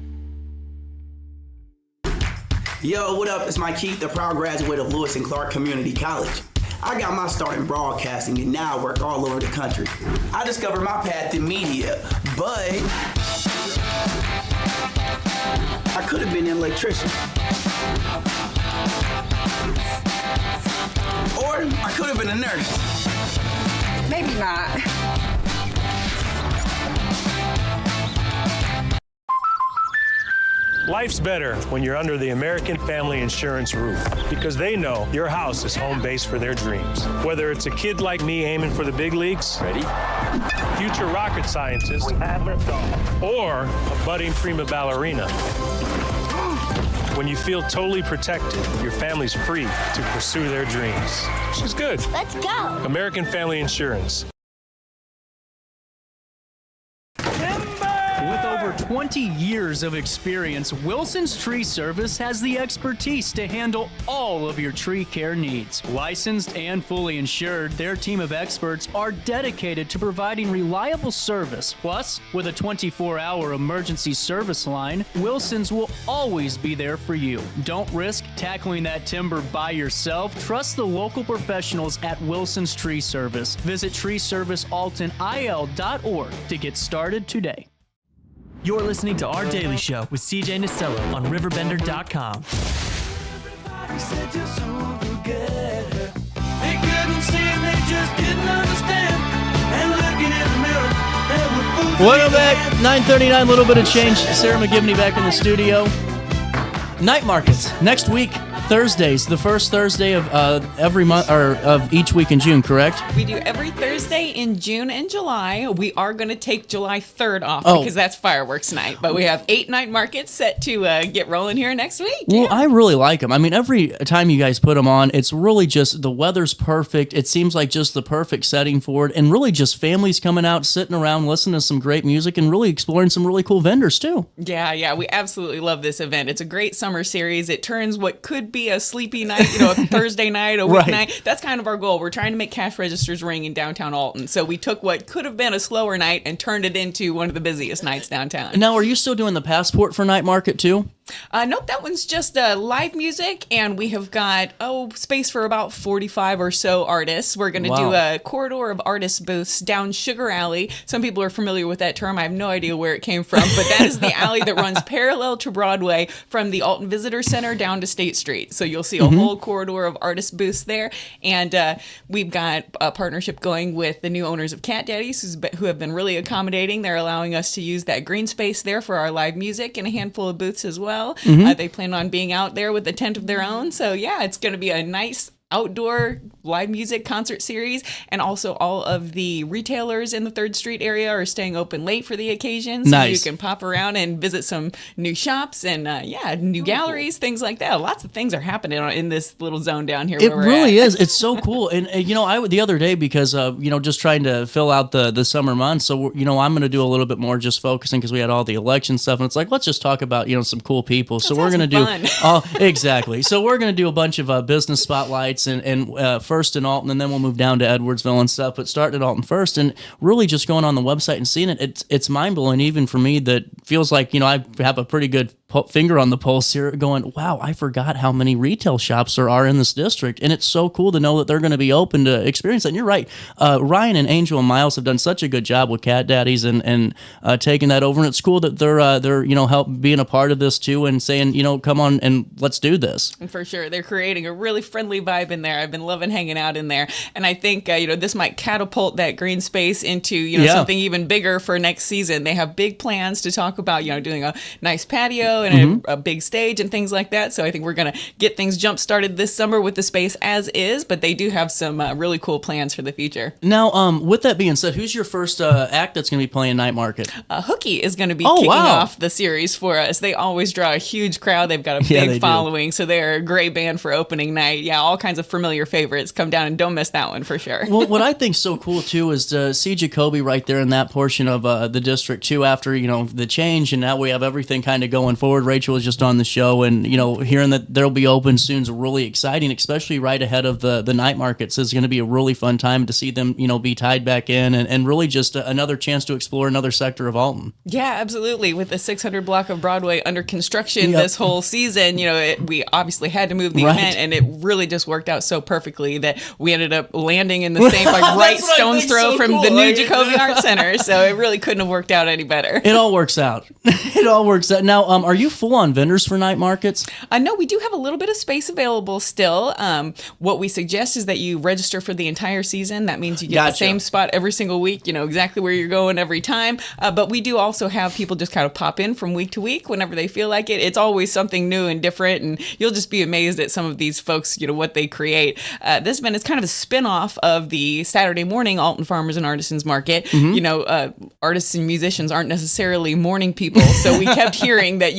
Yo, what up? It's Mike Keith, the proud graduate of Lewis and Clark Community College. I got my start in broadcasting and now I work all over the country. I discovered my path in media, but I could have been an electrician. Or I could have been a nurse. Maybe not. Life's better when you're under the American Family Insurance roof because they know your house is home base for their dreams. Whether it's a kid like me aiming for the big leagues, ready? Future rocket scientist, or a budding prima ballerina. When you feel totally protected, your family's free to pursue their dreams. She's good. Let's go. American Family Insurance. With over 20 years of experience, Wilson's Tree Service has the expertise to handle all of your tree care needs. Licensed and fully insured, their team of experts are dedicated to providing reliable service. Plus, with a 24-hour emergency service line, Wilson's will always be there for you. Don't risk tackling that timber by yourself. Trust the local professionals at Wilson's Tree Service. Visit treeservicealtonil.org to get started today. You're listening to Our Daily Show with CJ Nasello on RiverBender.com. Welcome back. 9:39, a little bit of change. Sara McGibany back in the studio. Night markets next week. Thursdays, the first Thursday of every month or of each week in June, correct? We do every Thursday in June and July. We are going to take July 3rd off because that's fireworks night. But we have 8 night markets set to get rolling here next week. Well, I really like them. I mean, every time you guys put them on, it's really just the weather's perfect. It seems like just the perfect setting for it, and really just families coming out, sitting around, listening to some great music, and really exploring some really cool vendors too. Yeah, we absolutely love this event. It's a great summer series. It turns what could be a sleepy night, a Thursday night, a weeknight. Right. That's kind of our goal. We're trying to make cash registers ring in downtown Alton. So we took what could have been a slower night and turned it into one of the busiest nights downtown. Now, are you still doing the Passport for Night Market too? Nope, that one's just live music, and we have got space for about 45 or so artists. We're going to do a corridor of artist booths down Sugar Alley. Some people are familiar with that term. I have no idea where it came from, but that is the alley that runs parallel to Broadway from the Alton Visitor Center down to State Street. So you'll see a whole corridor of artist booths there, and we've got a partnership going with the new owners of Cat Daddies, who have been really accommodating. They're allowing us to use that green space there for our live music and a handful of booths as well. They plan on being out there with a tent of their own. So yeah, it's going to be a nice outdoor live music concert series, and also all of the retailers in the 3rd Street area are staying open late for the occasion, so you can pop around and visit some new shops and new galleries, things like that. Lots of things are happening in this little zone down here. It really is. It's so cool. And I the other day, because just trying to fill out the summer months, so I'm going to do a little bit more just focusing, because we had all the election stuff, and it's like, let's just talk about some cool people. So we're going to do exactly. So we're going to do a bunch of business spotlights and first in Alton, and then we'll move down to Edwardsville and stuff, but starting at Alton first, and really just going on the website and seeing it, it's mind-blowing even for me. That feels like I have a pretty good finger on the pulse here, going, wow, I forgot how many retail shops there are in this district, and it's so cool to know that they're going to be open to experience that. And you're right, Ryan and Angel and Miles have done such a good job with Cat Daddies and taking that over, and it's cool that they're help being a part of this too, and saying, come on and let's do this. For sure, they're creating a really friendly vibe in there. I've been loving hanging out in there, and I think this might catapult that green space into something even bigger for next season. They have big plans to talk about doing a nice patio and a big stage and things like that. So I think we're going to get things jump started this summer with the space as is, but they do have some really cool plans for the future. Now, with that being said, who's your first act that's going to be playing Night Market? Hookie is going to be kicking off the series for us. They always draw a huge crowd. They've got a big following, so they're a great band for opening night. Yeah, all kinds of familiar favorites. Come down and don't miss that one for sure. Well, what I think is so cool too is to see Jacoby right there in that portion of the district too, after the change, and now we have everything kind of going forward. Rachel was just on the show, and hearing that they'll be open soon is really exciting, especially right ahead of the night markets. Is going to be a really fun time to see them be tied back in, and really just another chance to explore another sector of Alton. Yeah, absolutely. With the 600 block of Broadway under construction this whole season, we obviously had to move the event, and it really just worked out so perfectly that we ended up landing in the same right stone's throw from the new Jacoby Art Center. So it really couldn't have worked out any better. It all works out. It all works out. Now, are you full on vendors for night markets? No, we do have a little bit of space available still. What we suggest is that you register for the entire season. That means you get the same spot every single week, exactly where you're going every time. But we do also have people just kind of pop in from week to week whenever they feel like it. It's always something new and different, and you'll just be amazed at some of these folks, what they create. This event is kind of a spin-off of the Saturday morning Alton Farmers and Artisans Market. Artists and musicians aren't necessarily morning people, so we kept hearing that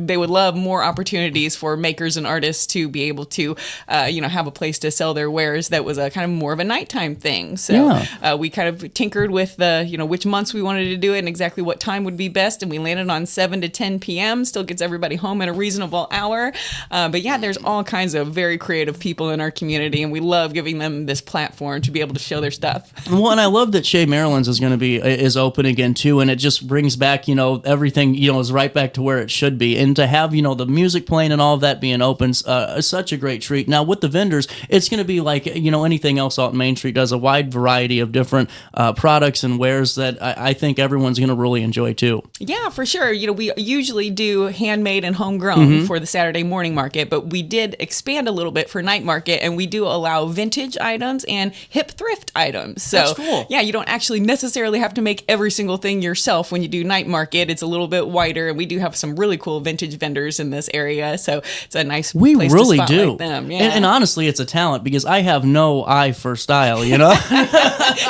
they would love more opportunities for makers and artists to be able to have a place to sell their wares that was a kind of more of a nighttime thing. So we kind of tinkered with the which months we wanted to do it and exactly what time would be best, and we landed on 7 to 10 p.m. Still gets everybody home in a reasonable hour. But yeah, there's all kinds of very creative people in our community, and we love giving them this platform to be able to show their stuff. Well, and I love that Shea Maryland's is open again too, and it just brings back everything is right back to where it should be, and to have the music playing and all of that being open is such a great treat. Now with the vendors, it's going to be like anything else Alton Main Street does, a wide variety of different products and wares that I think everyone's going to really enjoy too. Yeah, for sure. We usually do handmade and homegrown for the Saturday morning market, but we did expand a little bit for night market market, and we do allow vintage items and hip thrift items. So That's cool. yeah, you don't actually necessarily have to make every single thing yourself when you do night market. It's a little bit wider, and we do have some really cool vintage vendors in this area. So it's a nice place really to spotlight do. them. Yeah. And honestly, it's a talent because I have no eye for style, you know?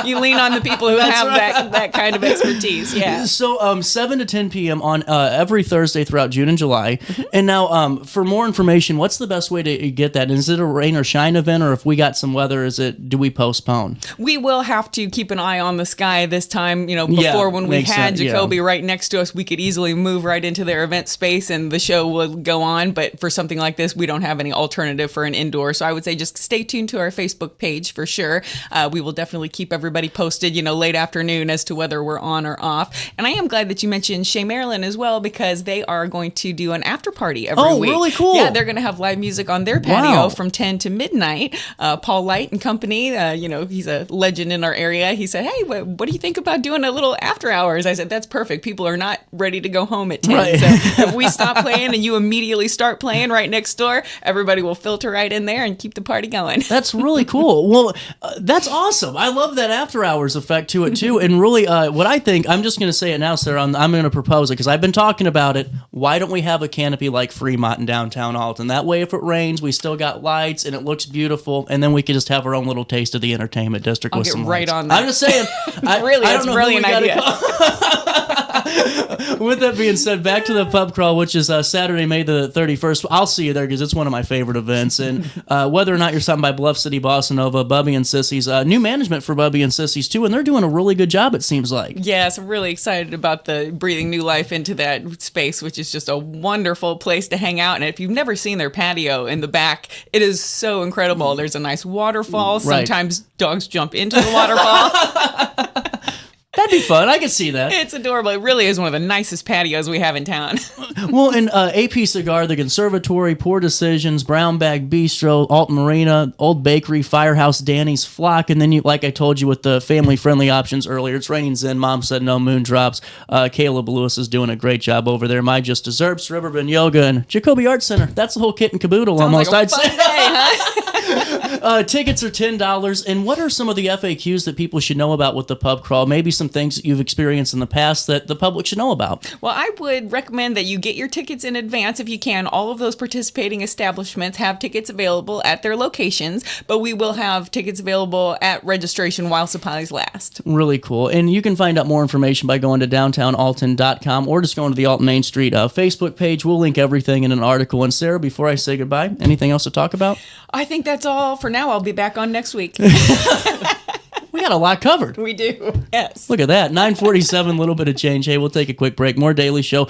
You lean on the people who have that kind of expertise. Yeah. So 7 to 10 p.m. on every Thursday throughout June and July. Mm-hmm. And now for more information, what's the best way to get that? Is it a rain or shine event, or if we got some weather, do we postpone? We will have to keep an eye on the sky this time. Before when we had Jacoby right next to us, we could easily move right into their event space and the show would go on. But for something like this, we don't have any alternative for an indoor. So I would say just stay tuned to our Facebook page for sure. We will definitely keep everybody posted, late afternoon as to whether we're on or off. And I am glad that you mentioned Shea Maryland as well, because they are going to do an after party every week. Oh, really cool. Yeah, they're going to have live music on their patio from 10 to midnight. Paul Light and company, he's a legend in our area. He said, hey, what do you think about doing a little after hours? I said, that's perfect. People are not ready to go home at 10. Right. So if we stop playing and you immediately start playing right next door, everybody will filter right in there and keep the party going. That's really cool. Well, that's awesome. I love that after hours effect to it too. And really, what I think, I'm just going to say it now, Sarah, I'm going to propose it because I've been talking about it. Why don't we have a canopy like Fremont in downtown Alton? That way, if it rains, we still got lights and it looks beautiful. And then we could just have our own little taste of the entertainment district with some lights. On that. I'm just saying. Really, that's a brilliant idea. With that being said, back to the Pup Crawl, which is Saturday, May the 31st. I'll see you there because it's one of my favorite events. And whether or not you're stopping by Bluff City, Bossa Nova, Bubby and Sissy's, new management for Bubby and Sissy's too, and they're doing a really good job, it seems like. Yes, I'm really excited about the breathing new life into that space, which is just a wonderful place to hang out. And if you've never seen their patio in the back, it is so incredible. There's a nice waterfall. Right. Sometimes dogs jump into the waterfall. That'd be fun. I could see that. It's adorable. It really is one of the nicest patios we have in town. Well, and AP Cigar, the Conservatory, Poor Decisions, Brown Bag Bistro, Alton Marina, Old Bakery, Firehouse, Danny's Flock, and then, like I told you with the family-friendly options earlier, it's raining Zen, Mom said no, moon drops. Caleb Lewis is doing a great job over there. My Just Desserts, Riverbend Yoga, and Jacoby Art Center. That's the whole kit and caboodle. Sounds almost, like I'd say. Day, huh? Tickets are $10. And what are some of the FAQs that people should know about with the Pub Crawl? Maybe some things that you've experienced in the past that the public should know about. Well, I would recommend that you get your tickets in advance if you can. All of those participating establishments have tickets available at their locations, but we will have tickets available at registration while supplies last. Really cool. And you can find out more information by going to downtownalton.com or just going to the Alton Main Street Facebook page. We'll link everything in an article. And Sarah, before I say goodbye, anything else to talk about? I think that's all for now. I'll be back on next week. We got a lot covered. We do, yes. Look at that, 9:47, little bit of change. Hey, we'll take a quick break. More Daily Show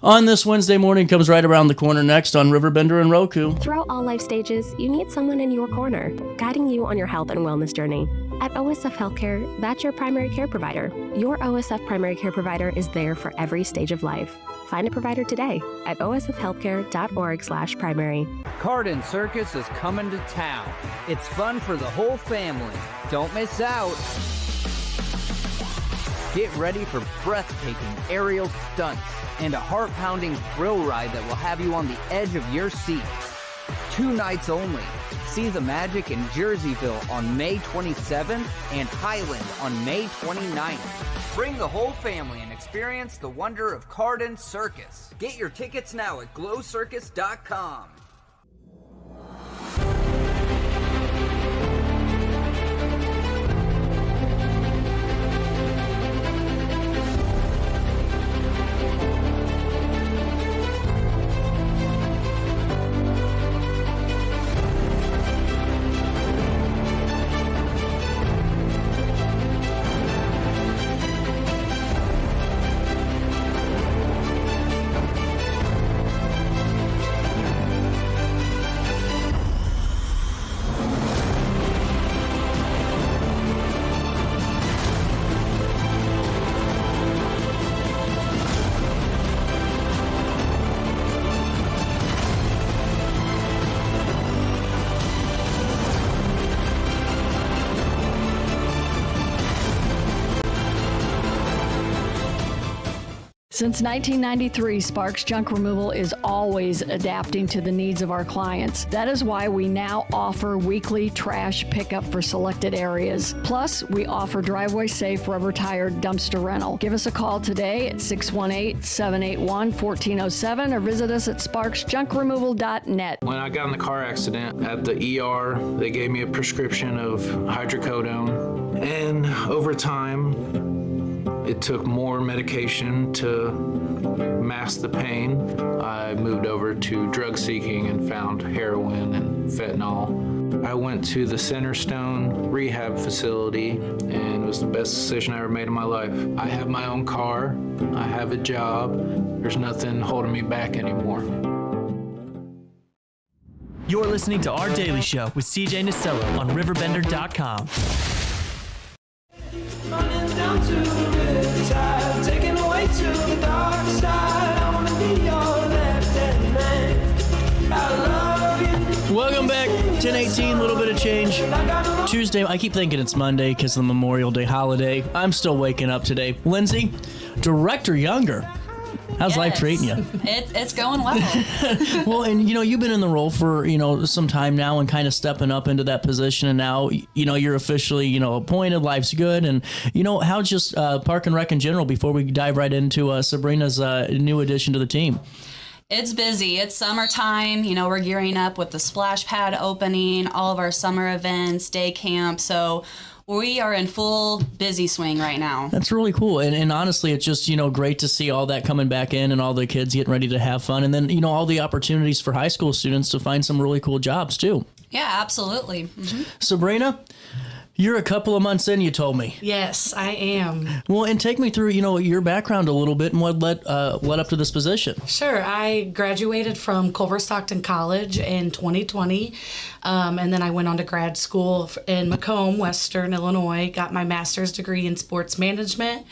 on this Wednesday morning comes right around the corner next on RiverBender and Roku. Throughout all life stages, you need someone in your corner, guiding you on your health and wellness journey. At OSF Healthcare, that's your primary care provider. Your OSF primary care provider is there for every stage of life. Find a provider today at osfhealthcare.org/primary. Carden Circus is coming to town. It's fun for the whole family. Don't miss out. Get ready for breathtaking aerial stunts and a heart-pounding thrill ride that will have you on the edge of your seat. 2 nights only. See the magic in Jerseyville on May 27th and Highland on May 29th. Bring the whole family and experience the wonder of Carden Circus. Get your tickets now at glowcircus.com. Since 1993, Sparks Junk Removal is always adapting to the needs of our clients. That is why we now offer weekly trash pickup for selected areas. Plus, we offer driveway-safe rubber-tired dumpster rental. Give us a call today at 618-781-1407 or visit us at sparksjunkremoval.net. When I got in the car accident at the ER, they gave me a prescription of hydrocodone. And over time, it took more medication to mask the pain. I moved over to drug seeking and found heroin and fentanyl. I went to the Centerstone rehab facility, and it was the best decision I ever made in my life. I have my own car. I have a job. There's nothing holding me back anymore. You're listening to Our Daily Show with CJ Nasello on RiverBender.com. Running down to the riverside, taken away to the dark side. I wanna be your left-hand man. I love you. Welcome back. 10:18, a little bit of change. Tuesday, I keep thinking it's Monday because of the Memorial Day holiday. I'm still waking up today. Lindsay, Director Younger. How's life treating you? It's going well. Well, and you've been in the role for some time now, and kind of stepping up into that position, and now you're officially appointed. Life's good, and how just Park and Rec in general. Before we dive right into Sabrina's new addition to the team. It's busy. It's summertime. We're gearing up with the splash pad opening, all of our summer events, day camp. So we are in full busy swing right now. That's really cool. And honestly, it's just, great to see all that coming back in and all the kids getting ready to have fun. And then, all the opportunities for high school students to find some really cool jobs too. Yeah, absolutely. Mm-hmm. Sabrina, you're a couple of months in, you told me. Yes, I am. Well, and take me through, your background a little bit and what led up to this position. Sure. I graduated from Culver Stockton College in 2020, and then I went on to grad school in Macomb, Western Illinois, got my master's degree in sports management.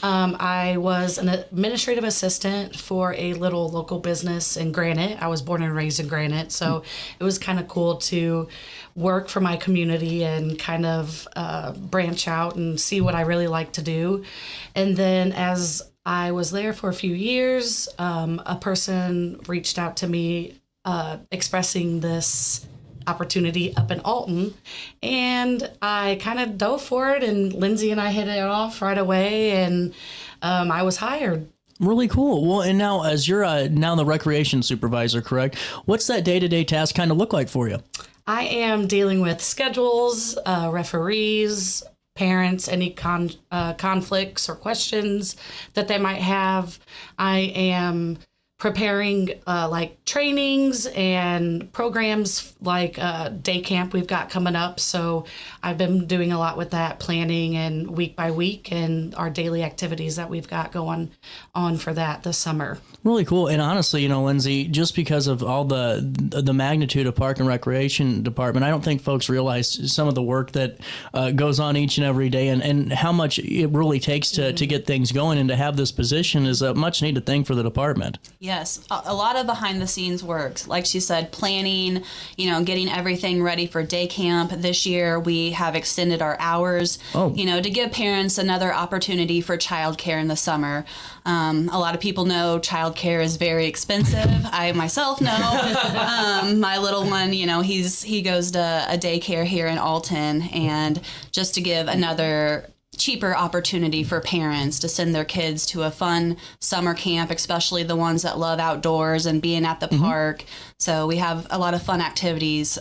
I was an administrative assistant for a little local business in Granite. I was born and raised in Granite, so it was kind of cool to work for my community and kind of branch out and see what I really like to do. And then as I was there for a few years, a person reached out to me expressing this opportunity up in Alton, and I kind of dove for it, and Lindsay and I hit it off right away, and I was hired. Really cool. Well, and now as you're now the recreation supervisor, correct? What's that day-to-day task kind of look like for you? I am dealing with schedules, referees, parents, any conflicts or questions that they might have. I am preparing like trainings and programs like day camp we've got coming up. So I've been doing a lot with that, planning and week by week, and our daily activities that we've got going on for that this summer. Really cool. And honestly, Lindsay, just because of all the magnitude of Park and Recreation Department, I don't think folks realize some of the work that goes on each and every day, and how much it really takes to get things going, and to have this position is a much needed thing for the department. Yes, a lot of behind the scenes work. Like she said, planning, getting everything ready for day camp. This year we have extended our hours, to give parents another opportunity for childcare in the summer. A lot of people know childcare is very expensive. I myself know. My little one, he goes to a daycare here in Alton, and just to give another cheaper opportunity for parents to send their kids to a fun summer camp, especially the ones that love outdoors and being at the park. So we have a lot of fun activities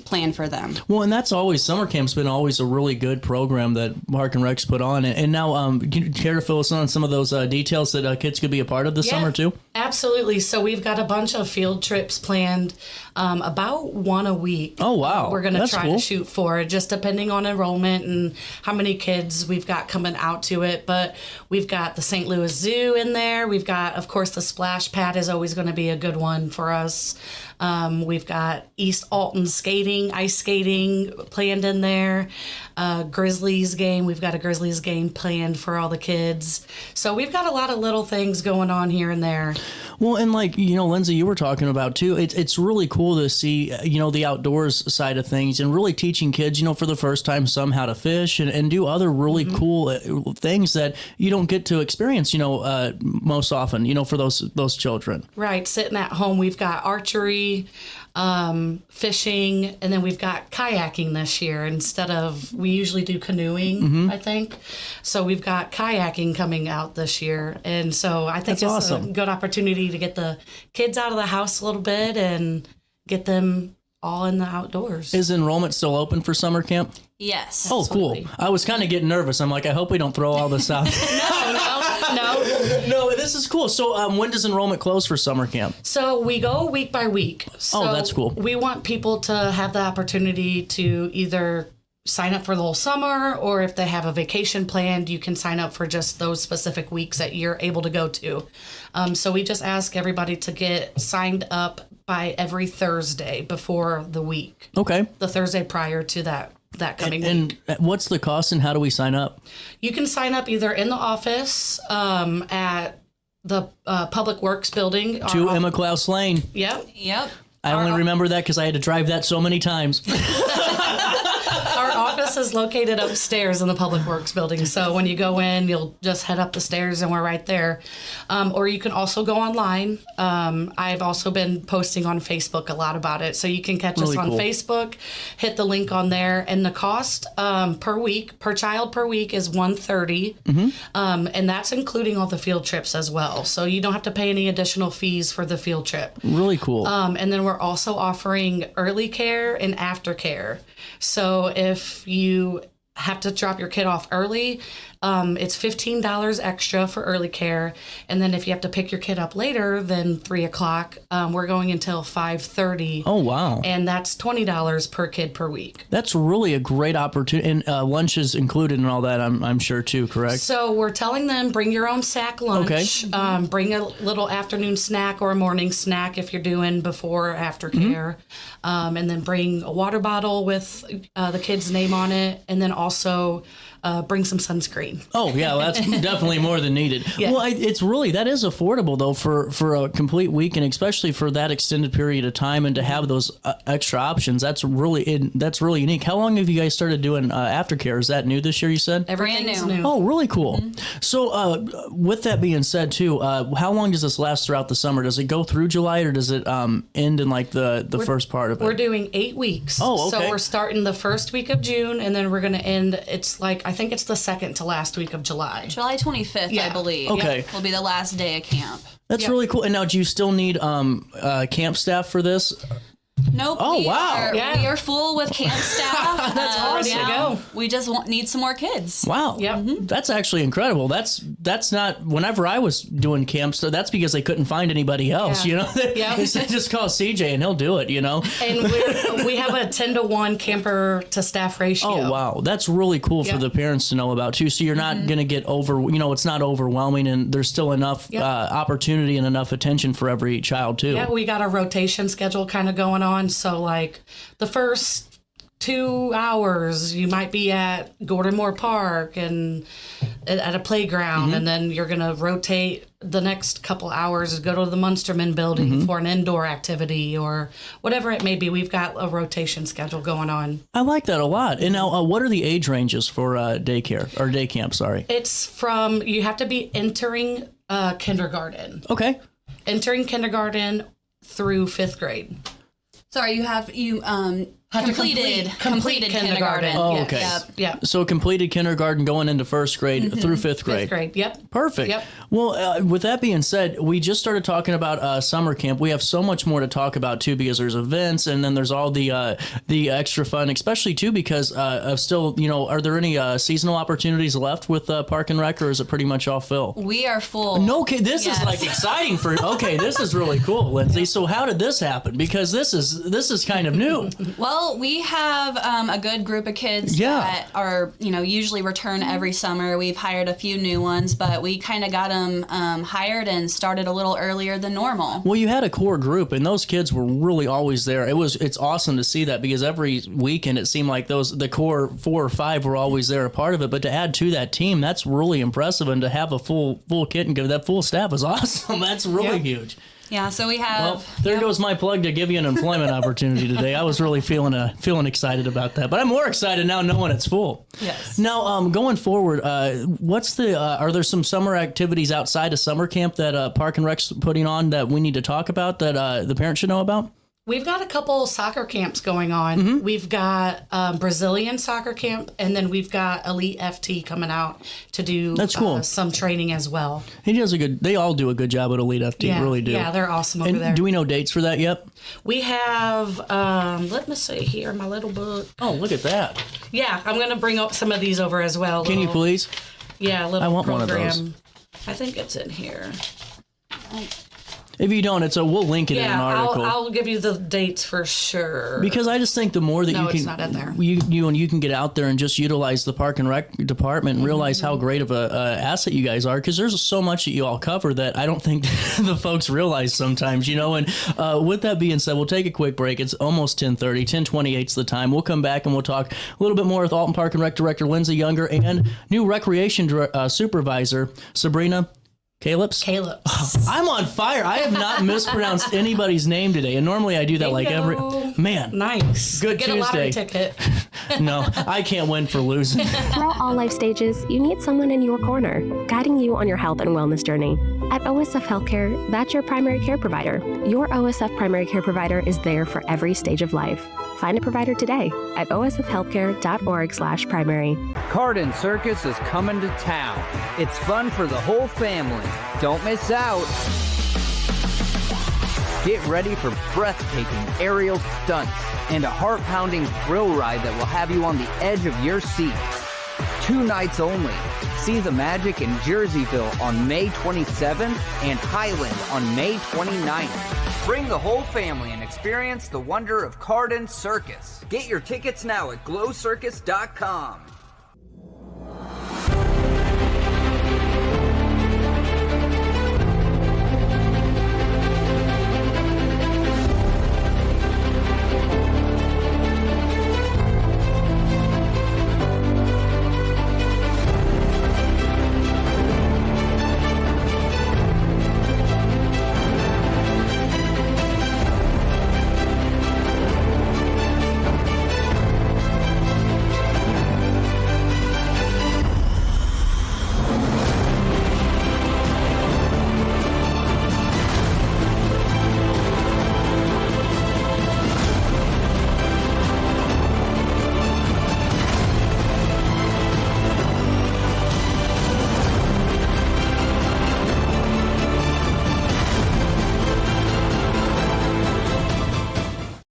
planned for them. Well, and that's always, summer camp's been always a really good program that Park and Rec's put on. And now, can you care to fill us in on some of those details that kids could be a part of this summer too? Absolutely. So we've got a bunch of field trips planned, about one a week. Oh, wow. We're going to try to shoot for, just depending on enrollment and how many kids we've got coming out to it. But we've got the St. Louis Zoo in there. We've got, of course, the splash pad is always going to be a good one for us. We've got East Alton skating, ice skating planned in there. Grizzlies game. We've got a Grizzlies game planned for all the kids. So we've got a lot of little things going on here and there. Well, and like, Lindsay, you were talking about too, it's really cool to see, the outdoors side of things and really teaching kids, for the first time, some how to fish and do other really cool things that you don't get to experience, most often, for those children. Right. Sitting at home, we've got archery, fishing, and then we've got kayaking this year instead of, we usually do canoeing, I think. So we've got kayaking coming out this year. And so I think it's awesome. A good opportunity to get the kids out of the house a little bit and get them all in the outdoors. Is enrollment still open for summer camp? Yes. Oh, absolutely. Cool. I was kind of getting nervous. I'm like, I hope we don't throw all this out. No, this is cool. So when does enrollment close for summer camp? So we go week by week. So that's cool. We want people to have the opportunity to either sign up for the whole summer, or if they have a vacation planned, you can sign up for just those specific weeks that you're able to go to. So we just ask everybody to get signed up by every Thursday before the week. Okay. The Thursday prior to that coming week. And what's the cost and how do we sign up? You can sign up either in the office at the Public Works building. 2 Emma Klaus Lane. Yep. I only remember that because I had to drive that so many times. Our office is located upstairs in the Public Works building. So when you go in, you'll just head up the stairs and we're right there. Or you can also go online. I've also been posting on Facebook a lot about it. So you can catch us on Facebook, hit the link on there. And the cost per child per week is $130. And that's including all the field trips as well. So you don't have to pay any additional fees for the field trip. Really cool. And then we're also offering early care and aftercare. So if you have to drop your kid off early, it's $15 extra for early care. And then if you have to pick your kid up later than 3 o'clock, we're going until 5:30. Oh, wow. And that's $20 per kid per week. That's really a great opportunity. And lunch is included and all that, I'm sure, too, correct? So we're telling them, bring your own sack lunch. Okay. Bring a little afternoon snack or a morning snack if you're doing before or after care. And then bring a water bottle with the kid's name on it. And then also bring some sunscreen. Oh, yeah, that's definitely more than needed. Yeah. Well, it's really, that is affordable, though, for a complete week, and especially for that extended period of time, and to have those extra options, that's really unique. How long have you guys started doing aftercare? Is that new this year, you said? Everything's new. Oh, really cool. So with that being said, too, how long does this last throughout the summer? Does it go through July, or does it end in like the first part of it? We're doing 8 weeks. Oh, okay. So we're starting the first week of June, and then we're going to end, I think it's the second to last week of July. July 25th, I believe. Okay. Will be the last day of camp. That's really cool. And now, do you still need camp staff for this? Nope. Oh, wow. We are full with camp staff. That's awesome. Now we just need some more kids. Wow. Yep. That's actually incredible. That's not, whenever I was doing camp stuff, that's because they couldn't find anybody else, They just call CJ and he'll do it, And we have a 10-to-1 camper to staff ratio. Oh, wow. That's really cool for the parents to know about, too. So you're not going to get it's not overwhelming, and there's still enough opportunity and enough attention for every child, too. Yeah, we got a rotation schedule kind of going on. So like the first 2 hours you might be at Gordon Moore Park and at a playground, and then you're going to rotate the next couple hours, go to the Munsterman building for an indoor activity or whatever it may be. We've got a rotation schedule going on. I like that a lot. And now what are the age ranges for daycare or day camp? Sorry. It's from, you have to be entering kindergarten. Okay. Entering kindergarten through 5th grade. Sorry, you completed kindergarten. Oh, okay. Yep. So completed kindergarten going into 1st grade through 5th grade. 5th grade, yep. Perfect. Yep. Well, with that being said, we just started talking about summer camp. We have so much more to talk about, too, because there's events, and then there's all the extra fun, especially, too, because of still, are there any seasonal opportunities left with Park and Rec, or is it pretty much all fill? We are full. No, okay, this is like exciting this is really cool, Lindsay. So how did this happen? Because this is kind of new. Well, Well, we have a good group of kids that are, usually return every summer. We've hired a few new ones, but we kind of got them hired and started a little earlier than normal. Well, you had a core group, and those kids were really always there. It's awesome to see that, because every weekend it seemed like the core 4 or 5 were always there, a part of it. But to add to that team, that's really impressive, and to have a full kit and give that full staff is awesome. That's really huge. Yeah, so we have... Well, there goes my plug to give you an employment opportunity today. I was really feeling excited about that, but I'm more excited now knowing it's full. Yes. Now, going forward, are there some summer activities outside of summer camp that Park and Rec's putting on that we need to talk about that the parents should know about? We've got a couple soccer camps going on. We've got Brazilian soccer camp, and then we've got Elite FT coming out to do That's cool. Some training as well. They all do a good job at Elite FT, really do. Yeah, they're awesome over and there. Do we know dates for that yet? We have, let me see here, my little book. Oh, look at that. Yeah, I'm going to bring up some of these over as well. Can you please? Yeah, a little I want program. one of those. I think it's in here. If you don't, we'll link it in an article. I'll give you the dates for sure. Because I just think the more that you can, it's not in there. You can get out there and just utilize the Park and Rec department and realize how great of a asset you guys are. Because there's so much that you all cover that I don't think the folks realize sometimes. And with that being said, we'll take a quick break. It's almost 10:30, 10:28's the time. We'll come back and we'll talk a little bit more with Alton Park and Rec Director Lindsay Younger and new Recreation Supervisor Sabrina Caleb's? I'm on fire. I have not mispronounced anybody's name today. And normally I do that every... Man. Nice. Good Get Tuesday. a lottery ticket. No, I can't win for losing. Throughout all life stages, you need someone in your corner, guiding you on your health and wellness journey. At OSF Healthcare, that's your primary care provider. Your OSF primary care provider is there for every stage of life. Find a provider today at osfhealthcare.org/primary. Cardin Circus is coming to town. It's fun for the whole family. Don't miss out. Get ready for breathtaking aerial stunts and a heart-pounding thrill ride that will have you on the edge of your seat. 2 nights only. See the magic in Jerseyville on May 27th and Highland on May 29th. Bring the whole family and experience the wonder of Cardin Circus. Get your tickets now at glowcircus.com.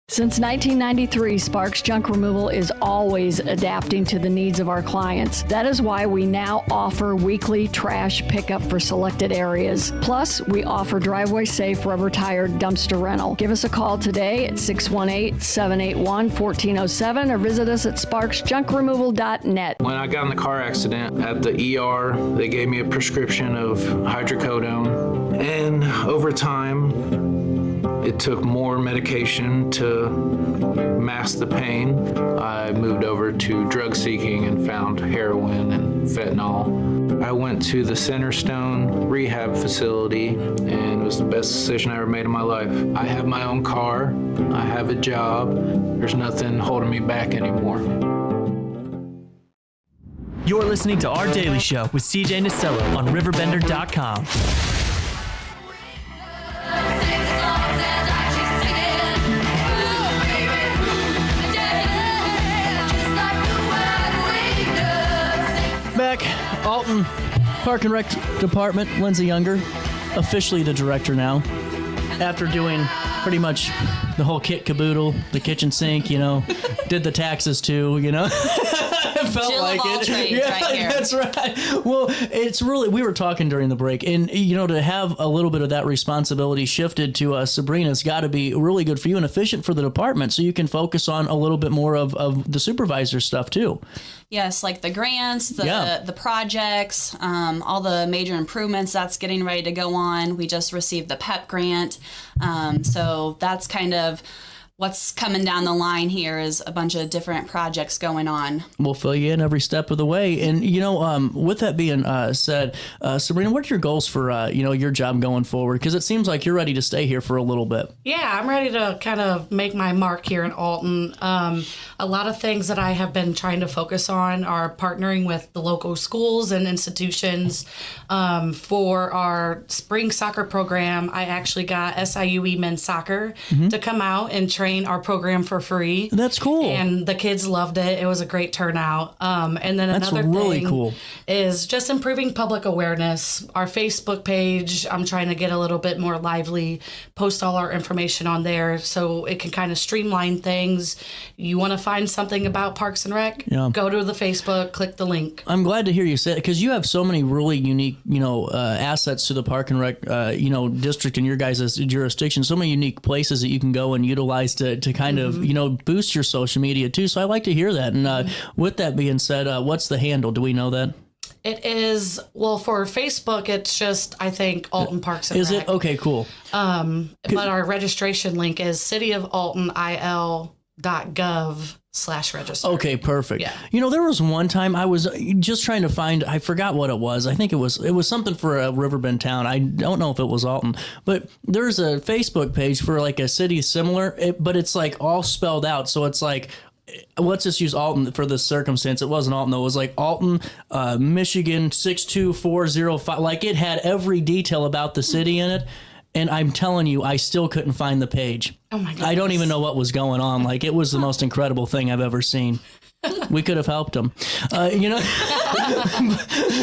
Since 1993, Sparks Junk Removal is always adapting to the needs of our clients. That is why we now offer weekly trash pickup for selected areas. Plus, we offer driveway-safe rubber-tired dumpster rental. Give us a call today at 618-781-1407 or visit us at sparksjunkremoval.net. When I got in the car accident at the ER, they gave me a prescription of hydrocodone. And over time, it took more medication to mask the pain. I moved over to drug seeking and found heroin and fentanyl. I went to the Centerstone rehab facility, and it was the best decision I ever made in my life. I have my own car. I have a job. There's nothing holding me back anymore. You're listening to Our Daily Show with CJ Nasello on RiverBender.com. Back, Alton Park and Rec Department, Lindsay Younger, officially the director now, after doing pretty much the whole kit caboodle, the kitchen sink, did the taxes too, It felt Jill like of all it. trades Yeah, right here. that's right. Well, it's really, we were talking during the break, and to have a little bit of that responsibility shifted to Sabrina's got to be really good for you and efficient for the department, so you can focus on a little bit more of the supervisor stuff too. Yes, like the grants, the projects, all the major improvements that's getting ready to go on. We just received the PEP grant. So that's kind of what's coming down the line here is a bunch of different projects going on. We'll fill you in every step of the way. And, with that being said, Sabrina, what are your goals for, your job going forward? Because it seems like you're ready to stay here for a little bit. Yeah, I'm ready to kind of make my mark here in Alton. A lot of things that I have been trying to focus on are partnering with the local schools and institutions. For our spring soccer program, I actually got SIUE men's soccer to come out and train our program for free. That's cool. And the kids loved it. It was a great turnout. And then That's another really thing cool. is just improving public awareness. Our Facebook page, I'm trying to get a little bit more lively, post all our information on there so it can kind of streamline things. You want to find something about Parks and Rec? Yeah. Go to the Facebook, click the link. I'm glad to hear you say it because you have so many really unique, assets to the Park and Rec, district in your guys' jurisdiction. So many unique places that you can go and utilize to kind of, boost your social media too. So I like to hear that. And with that being said, what's the handle? Do we know that? It is, for Facebook, it's just, I think, Alton Parks and Rec. Is it? Okay, cool. But our registration link is cityofaltonil.gov/register. Okay, perfect. Yeah. There was one time I was just trying to find, I forgot what it was. I think it was something for a Riverbend town. I don't know if it was Alton, but there's a Facebook page for like a city similar, but it's like all spelled out. So it's like, let's just use Alton for this circumstance. It wasn't Alton though. It was like Alton, Michigan 62405. Like it had every detail about the city in it. And I'm telling you, I still couldn't find the page. Oh my goodness. I don't even know what was going on. Like it was the most incredible thing I've ever seen. We could have helped them,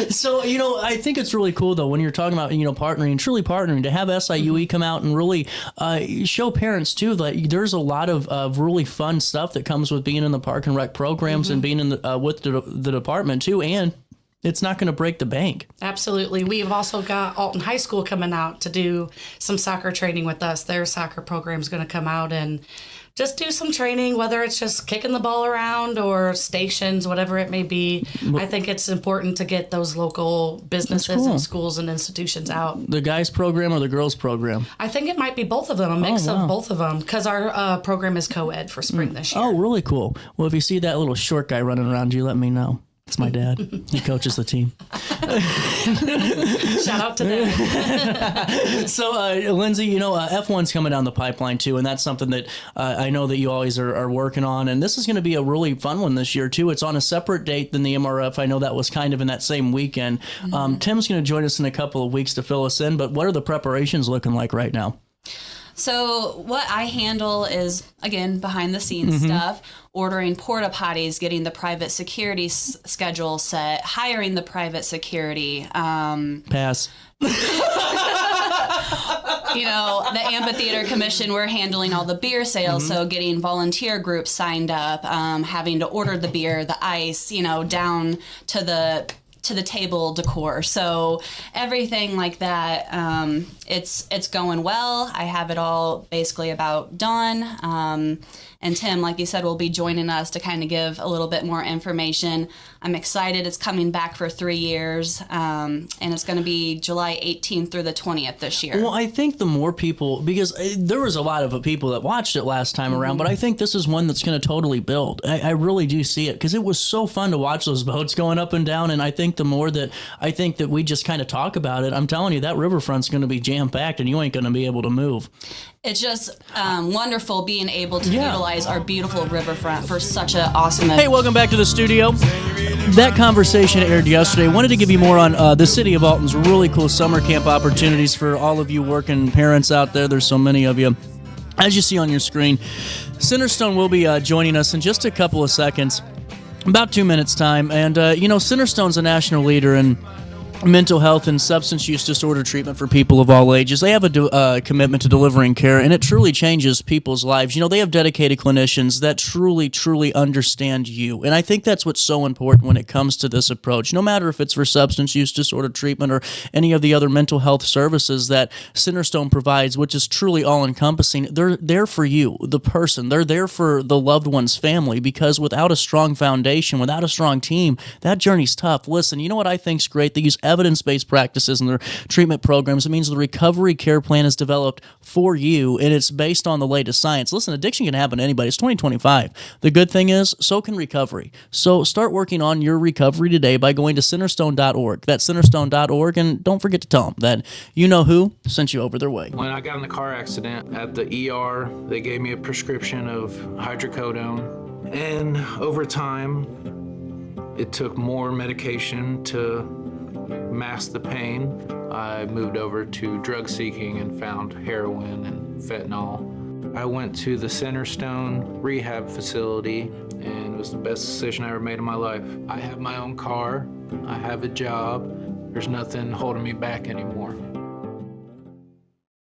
So, I think it's really cool, though, when you're talking about, truly partnering, to have SIUE come out and really show parents, too, that there's a lot of really fun stuff that comes with being in the Park and Rec programs and being in with the department, too, and it's not going to break the bank. Absolutely. We've also got Alton High School coming out to do some soccer training with us. Their soccer program is going to come out and just do some training, whether it's just kicking the ball around or stations, whatever it may be. I think it's important to get those local businesses and schools and institutions out. The guys program or the girls program? I think it might be both of them, a mix of both of them, because our program is co-ed for spring this year. Oh, really cool. Well, if you see that little short guy running around you, let me know. It's my dad. He coaches the team. Shout out to them. So, Lindsay, F1's coming down the pipeline too, and that's something that I know that you always are working on. And this is going to be a really fun one this year too. It's on a separate date than the MRF. I know that was kind of in that same weekend. Tim's going to join us in a couple of weeks to fill us in. But what are the preparations looking like right now? So what I handle is, again, behind the scenes stuff, ordering porta potties, getting the private security schedule set, hiring the private security. Pass. The Amphitheater Commission, we're handling all the beer sales, so getting volunteer groups signed up, having to order the beer, the ice, down to the table decor. So everything like that, it's going well. I have it all basically about done. And Tim, like you said, will be joining us to kind of give a little bit more information. I'm excited. It's coming back for 3 years, and it's going to be July 18th through the 20th this year. Well, I think the more people, because there was a lot of people that watched it last time around, but I think this is one that's going to totally build. I really do see it, because it was so fun to watch those boats going up and down, and I think the more that we just kind of talk about it, I'm telling you, that riverfront's going to be jam-packed, and you ain't going to be able to move. It's just wonderful being able to utilize our beautiful riverfront for such an awesome event. Hey, welcome back to the studio. That conversation aired yesterday. Wanted to give you more on the City of Alton's really cool summer camp opportunities for all of you working parents out there. There's so many of you. As you see on your screen, Centerstone will be joining us in just a couple of seconds, about 2 minutes time. And, Centerstone's a national leader in mental health and substance use disorder treatment for people of all ages. They have a commitment to delivering care, and it truly changes people's lives. You know, they have dedicated clinicians that truly understand you, and I think that's what's so important when it comes to this approach. No matter if it's for substance use disorder treatment or any of the other mental health services that Centerstone provides, which is truly all-encompassing, they're there for you, the person. They're there for the loved one's family, because without a strong foundation, without a strong team, that journey's tough. Listen, you know what I think's great? They use evidence-based practices in their treatment programs. It means the recovery care plan is developed for you, and it's based on the latest science. Listen, addiction can happen to anybody. It's 2025. The good thing is, so can recovery. So start working on your recovery today by going to centerstone.org. That's centerstone.org, and don't forget to tell them that you know who sent you over their way. When I got in the car accident at the ER, they gave me a prescription of hydrocodone, and over time, it took more medication to mask the pain. I moved over to drug seeking and found heroin and fentanyl. I went to the Centerstone rehab facility, and it was the best decision I ever made in my life. I have my own car, I have a job, there's nothing holding me back anymore.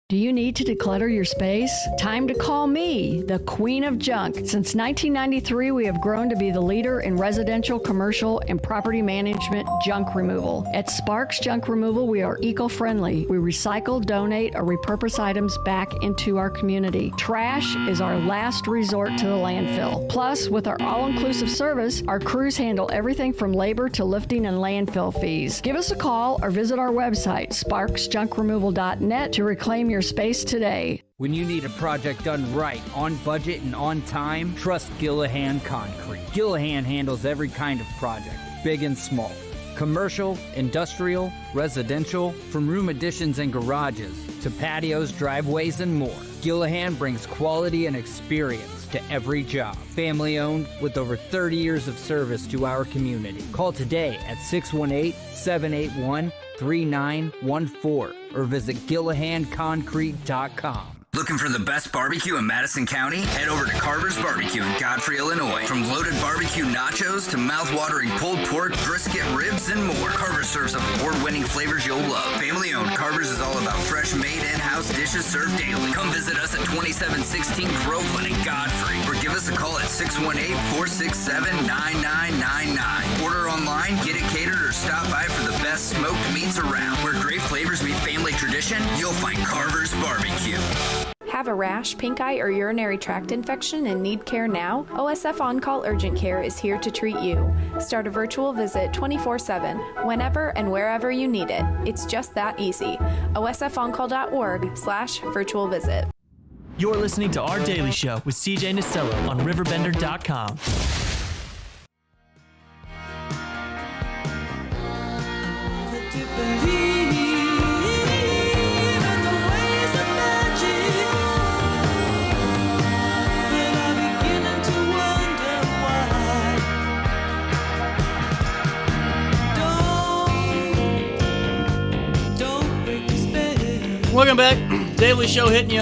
Do you need to declutter your space? Time to call me, the Queen of Junk. Since 1993, we have grown to be the leader in residential, commercial, and property management junk removal. At Sparks Junk Removal, we are eco-friendly. We recycle, donate, or repurpose items back into our community. Trash is our last resort to the landfill. Plus, with our all-inclusive service, our crews handle everything from labor to lifting and landfill fees. Give us a call or visit our website, sparksjunkremoval.net, to reclaim your space today. When you need a project done right, on budget and on time, trust Gillahan Concrete. Gillahan handles every kind of project, big and small. Commercial, industrial, residential, from room additions and garages to patios, driveways, and more. Gillahan brings quality and experience to every job. Family owned with over 30 years of service to our community. Call today at 618-781-3914 or visit GillahanConcrete.com. Looking for the best barbecue in Madison County? Head over to Carver's Barbecue in Godfrey, Illinois. From loaded barbecue nachos to mouth-watering pulled pork, brisket, ribs, and more, Carver's serves up award-winning flavors you'll love. Family-owned, Carver's is all about fresh, made in-house dishes served daily. Come visit us at 2716 Groveland in Godfrey, or give us a call at 618-467-9999. Order online, get it catered, or stop by for the best smoked meats around. Where great flavors meet family tradition, you'll find Carver's Barbecue. Have a rash, pink eye, or urinary tract infection and need care now? OSF On Call Urgent Care is here to treat you. Start a virtual visit 24/7, whenever and wherever you need it. It's just that easy. osfoncall.org/virtual visit. You're listening to Our Daily Show with CJ Nasello on RiverBender.com. Welcome back. Daily Show hitting you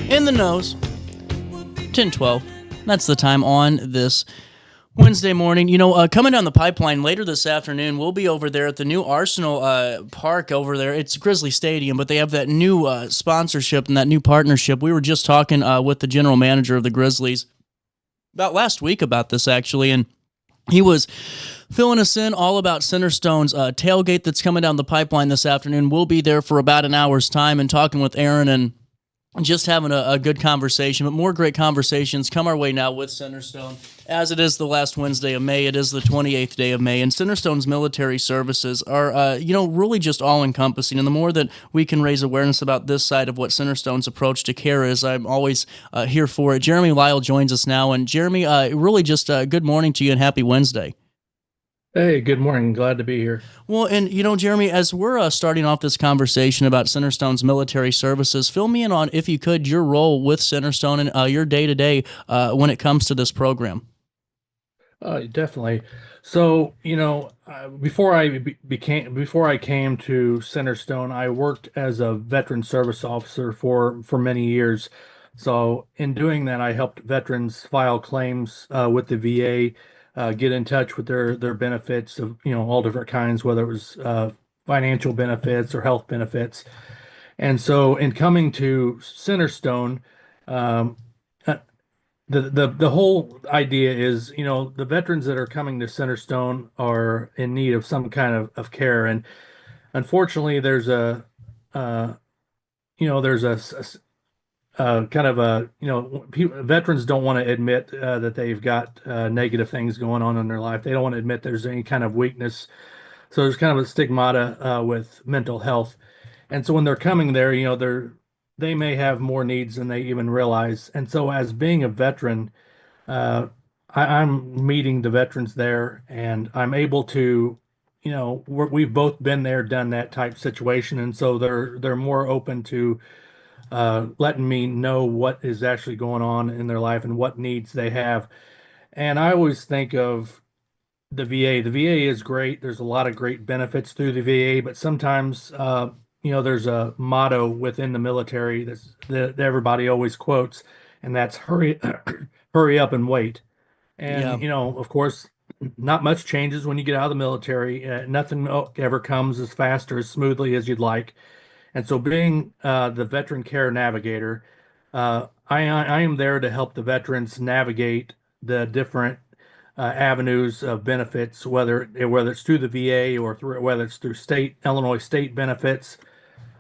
in the nose. 10:12. That's the time on this Wednesday morning. You know, coming down the pipeline later this afternoon, we'll be over there at the new Arsenal Park over there. It's Grizzly Stadium, but they have that new sponsorship and that new partnership. We were just talking with the general manager of the Grizzlies about last week about this, actually, and he was filling us in all about Centerstone's tailgate that's coming down the pipeline this afternoon. We'll be there for about an hour's time and talking with Aaron and just having a good conversation. But more great conversations come our way now with Centerstone. As it is the last Wednesday of May, it is the 28th day of May, and Centerstone's military services are, really just all-encompassing. And the more that we can raise awareness about this side of what Centerstone's approach to care is, I'm always here for it. Jeremy Lyle joins us now, and Jeremy, really just good morning to you and happy Wednesday. Hey, good morning. Glad to be here. Well, and Jeremy, as we're starting off this conversation about Centerstone's military services, fill me in on, if you could, your role with Centerstone and your day-to-day when it comes to this program. Definitely. So, before I came to Centerstone, I worked as a veteran service officer for many years. So, in doing that, I helped veterans file claims with the VA. get in touch with their benefits of, all different kinds, whether it was financial benefits or health benefits. And so in coming to Centerstone, um, uh, the whole idea is, the veterans that are coming to Centerstone are in need of some kind of care. And unfortunately, there's a, there's kind of a, veterans don't want to admit that they've got negative things going on in their life. They don't want to admit there's any kind of weakness. So there's kind of a stigmata with mental health. And so when they're coming there, they may have more needs than they even realize. And so as being a veteran, I'm meeting the veterans there, and I'm able to, we've both been there, done that type situation. And so they're more open to letting me know what is actually going on in their life and what needs they have. And I always think of the VA. The VA is great. There's a lot of great benefits through the VA, but sometimes, there's a motto within the military that everybody always quotes, and that's hurry, hurry up and wait. And, of course, not much changes when you get out of the military. Nothing ever comes as fast or as smoothly as you'd like. And so being the veteran care navigator, I am there to help the veterans navigate the different avenues of benefits, whether it's through the VA or whether it's through Illinois state benefits.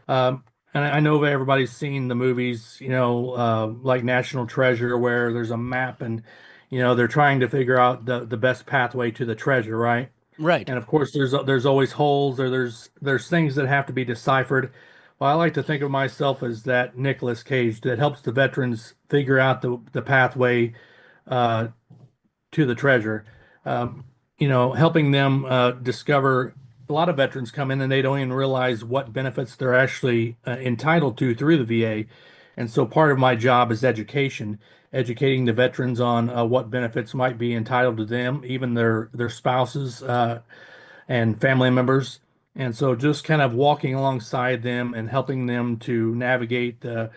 And I know everybody's seen the movies, like National Treasure, where there's a map and, they're trying to figure out the best pathway to the treasure, right? Right. And of course, there's always holes, or there's things that have to be deciphered. Well, I like to think of myself as that Nicolas Cage that helps the veterans figure out the pathway to the treasure. Helping them discover. A lot of veterans come in and they don't even realize what benefits they're actually entitled to through the VA. And so part of my job is educating the veterans on what benefits might be entitled to them, even their spouses and family members. And so just kind of walking alongside them and helping them to navigate the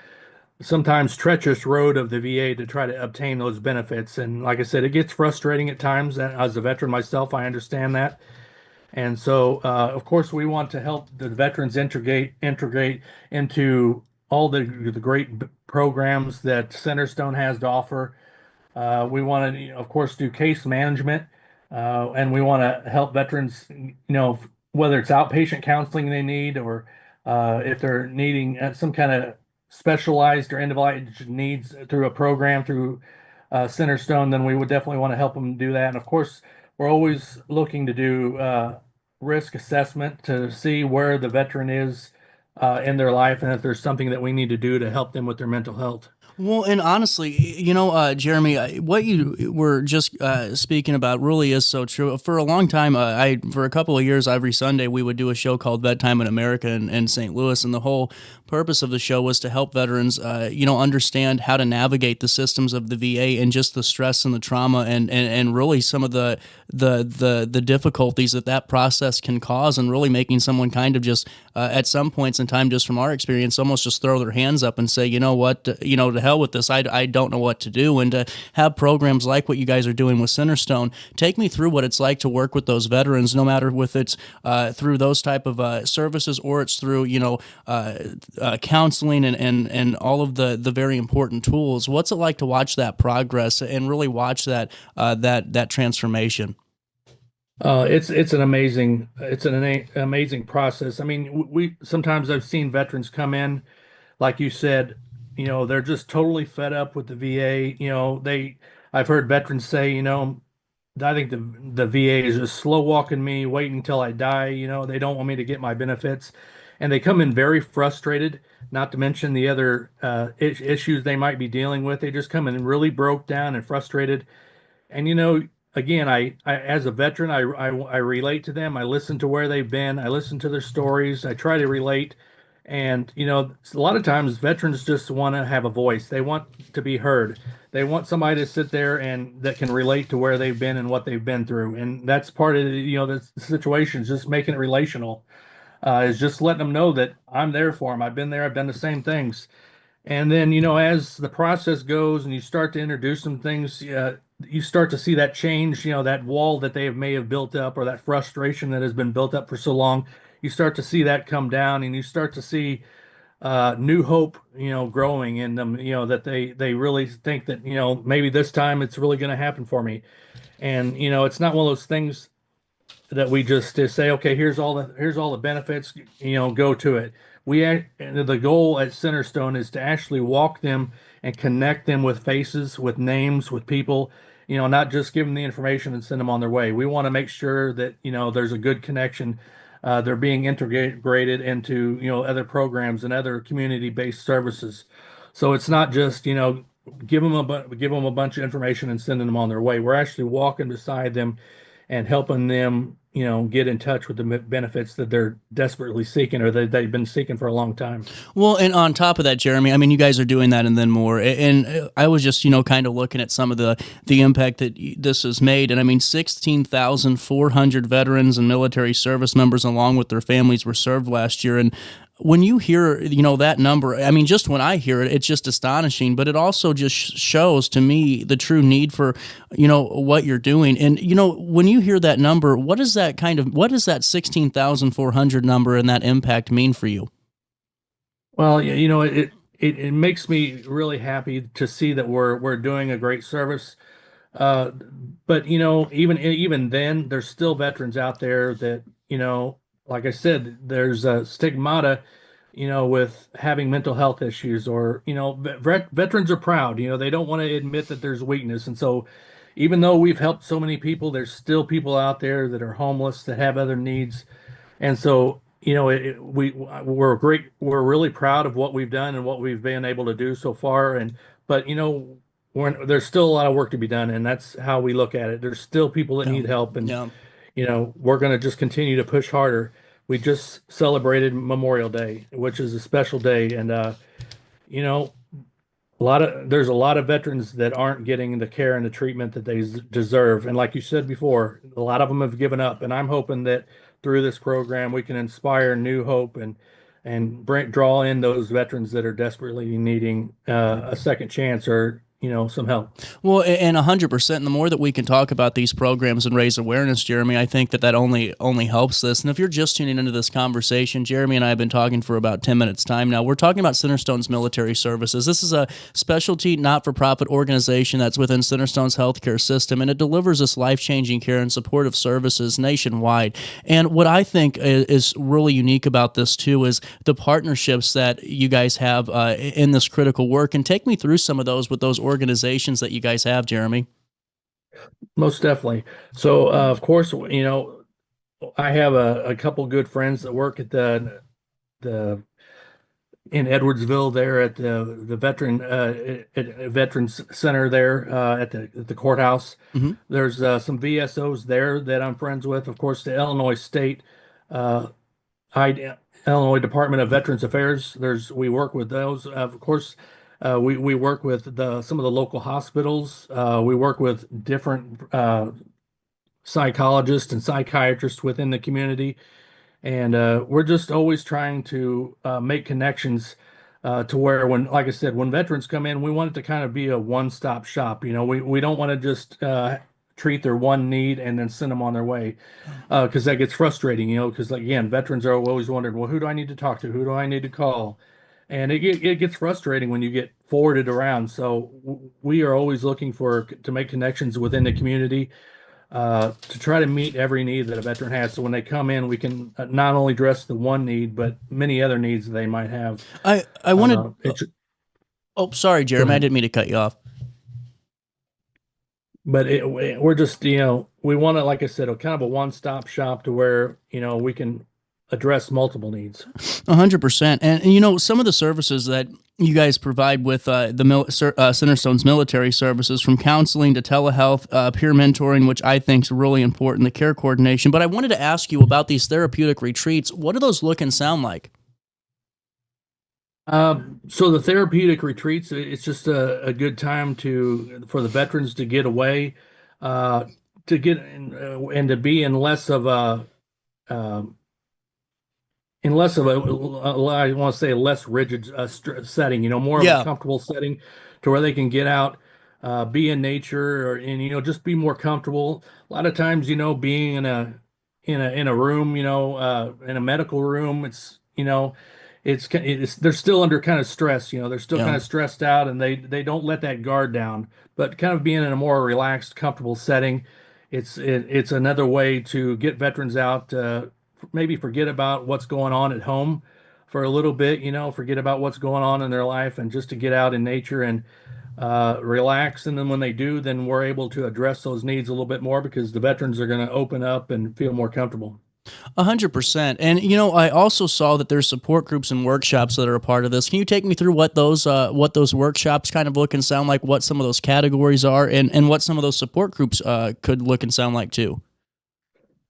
sometimes treacherous road of the VA to try to obtain those benefits. And like I said, it gets frustrating at times. And as a veteran myself, I understand that. And so, of course, we want to help the veterans integrate into all the great programs that Centerstone has to offer. We want to, of course, do case management, and we want to help veterans, whether it's outpatient counseling they need, or if they're needing some kind of specialized or individualized needs through a program through Centerstone, then we would definitely want to help them do that. And of course, we're always looking to do risk assessment to see where the veteran is in their life, and if there's something that we need to do to help them with their mental health. Well, and honestly, Jeremy, what you were just speaking about really is so true. For a long time, for a couple of years, every Sunday, we would do a show called Vet Time in America in St. Louis, and the whole purpose of the show was to help veterans, understand how to navigate the systems of the VA and just the stress and the trauma and really some of the difficulties that process can cause, and really making someone kind of just at some points in time, just from our experience, almost just throw their hands up and say, you know what, to hell with this. I don't know what to do. And to have programs like what you guys are doing with Centerstone, take me through what it's like to work with those veterans, no matter if it's through those type of services or it's through, counseling and all of the very important tools. What's it like to watch that progress and really watch that transformation? It's an amazing process. I mean, sometimes I've seen veterans come in, like you said, they're just totally fed up with the VA. I've heard veterans say, I think the VA is just slow walking me, waiting until I die. They don't want me to get my benefits, and they come in very frustrated. Not to mention the other issues they might be dealing with. They just come in really broke down and frustrated. And again, I as a veteran, I relate to them. I listen to where they've been. I listen to their stories. I try to relate. And, a lot of times veterans just want to have a voice. They want to be heard. They want somebody to sit there and that can relate to where they've been and what they've been through. And that's part of the situation, is just making it relational, is just letting them know that I'm there for them. I've been there. I've done the same things. And then, as the process goes and you start to introduce some things, you start to see that change, that wall that they may have built up, or that frustration that has been built up for so long. You start to see that come down, and you start to see new hope, growing in them, that they really think that, maybe this time it's really going to happen for me. And, it's not one of those things that we just say, okay, here's all the benefits, go to it. The goal at Centerstone is to actually walk them and connect them with faces, with names, with people, not just give them the information and send them on their way. We want to make sure that, there's a good connection. They're being integrated into, other programs and other community-based services. So it's not just, give them a bunch of information and sending them on their way. We're actually walking beside them and helping them, get in touch with the benefits that they're desperately seeking, or that they've been seeking for a long time. Well, and on top of that, Jeremy, I mean, you guys are doing that and then more. And I was just, kind of looking at some of the impact that this has made. And I mean, 16,400 veterans and military service members, along with their families, were served last year. And when you hear, that number, I mean, just when I hear it, it's just astonishing, but it also just shows to me the true need for, what you're doing. And, when you hear that number, what does that 16,400 number and that impact mean for you? Well, it makes me really happy to see that we're doing a great service. But, even then, there's still veterans out there that, like I said, there's a stigmata, with having mental health issues, or, veterans are proud, they don't want to admit that there's weakness. And so even though we've helped so many people, there's still people out there that are homeless, that have other needs. And so, we're really proud of what we've done and what we've been able to do so far. But there's still a lot of work to be done. And that's how we look at it. There's still people that need help. And, we're going to just continue to push harder. We just celebrated Memorial Day, which is a special day. And, there's a lot of veterans that aren't getting the care and the treatment that they deserve. And like you said before, a lot of them have given up. And I'm hoping that through this program, we can inspire new hope and draw in those veterans that are desperately needing a second chance, or some help. Well, and 100%. And the more that we can talk about these programs and raise awareness, Jeremy, I think that only helps this. And if you're just tuning into this conversation, Jeremy and I have been talking for about 10 minutes time now. We're talking about Centerstone's Military Services. This is a specialty not-for-profit organization that's within Centerstone's healthcare system, and it delivers this life-changing care and supportive services nationwide. And what I think is really unique about this, too, is the partnerships that you guys have in this critical work. And take me through some of those with those organizations that you guys have, Jeremy. Most definitely. So, of course, I have a couple good friends that work at the in Edwardsville there at the Veterans Center there at the courthouse. Mm-hmm. There's some VSOs there that I'm friends with. Of course, the Illinois State, Illinois Department of Veterans Affairs. We work with those. Of course. We work with some of the local hospitals. We work with different psychologists and psychiatrists within the community. And we're just always trying to make connections to where, like I said, when veterans come in, we want it to kind of be a one-stop shop. We don't want to just treat their one need and then send them on their way, because that gets frustrating, because, again, veterans are always wondering, well, who do I need to talk to? Who do I need to call? And it gets frustrating when you get forwarded around. So we are always looking to make connections within the community to try to meet every need that a veteran has. So when they come in, we can not only address the one need, but many other needs they might have. I wanted. Sorry, Jeremy, I didn't mean to cut you off. But we're just, we want to, like I said, kind of a one-stop shop to where, we can address multiple needs. 100%. And some of the services that you guys provide with Centerstone's military services, from counseling to telehealth, peer mentoring, which I think is really important, the care coordination. But I wanted to ask you about these therapeutic retreats. What do those look and sound like? So the therapeutic retreats, it's just a good time for the veterans to get away, to get and to be in less of a I want to say, less rigid setting, more of a comfortable setting to where they can get out, be in nature, and just be more comfortable. A lot of times, being in a room, in a medical room, it's they're still under kind of stress. They're still kind of stressed out, and they don't let that guard down. But kind of being in a more relaxed, comfortable setting, it's another way to get veterans out. Maybe forget about what's going on at home for a little bit. Forget about what's going on in their life, and just to get out in nature and relax. And then when they do, then we're able to address those needs a little bit more, because the veterans are going to open up and feel more comfortable. 100%. And I also saw that there's support groups and workshops that are a part of this. Can you take me through what those workshops kind of look and sound like, what some of those categories are, and what some of those support groups could look and sound like too?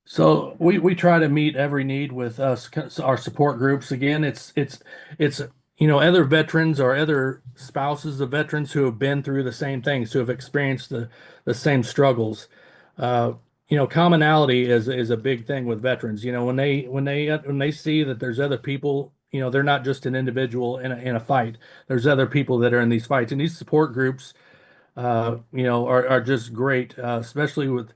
So we try to meet every need with us, our support groups. Again, it's other veterans or other spouses of veterans who have been through the same things, who have experienced the same struggles. Commonality is a big thing with veterans. When they see that there's other people, they're not just an individual in a fight. There's other people that are in these fights, and these support groups, are just great, especially with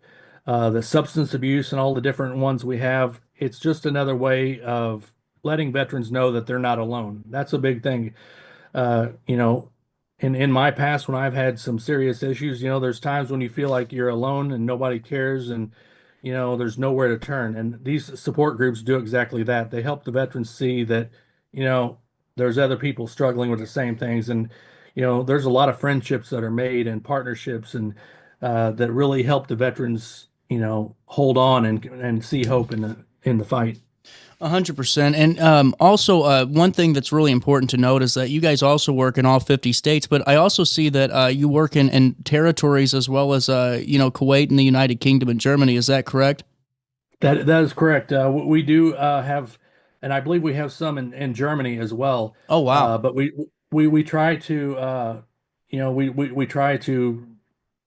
the substance abuse and all the different ones we have. It's just another way of letting veterans know that they're not alone. That's a big thing. In my past, when I've had some serious issues, there's times when you feel like you're alone and nobody cares, and there's nowhere to turn. And these support groups do exactly that. They help the veterans see that there's other people struggling with the same things, and there's a lot of friendships that are made and partnerships, and that really help the veterans hold on and see hope in the fight. 100%. And also, one thing that's really important to note is that you guys also work in all 50 states, but I also see that you work in territories as well as, Kuwait and the United Kingdom and Germany. Is that correct? That is correct. We do have, and I believe we have some in Germany as well. Oh, wow. But we try to, we try to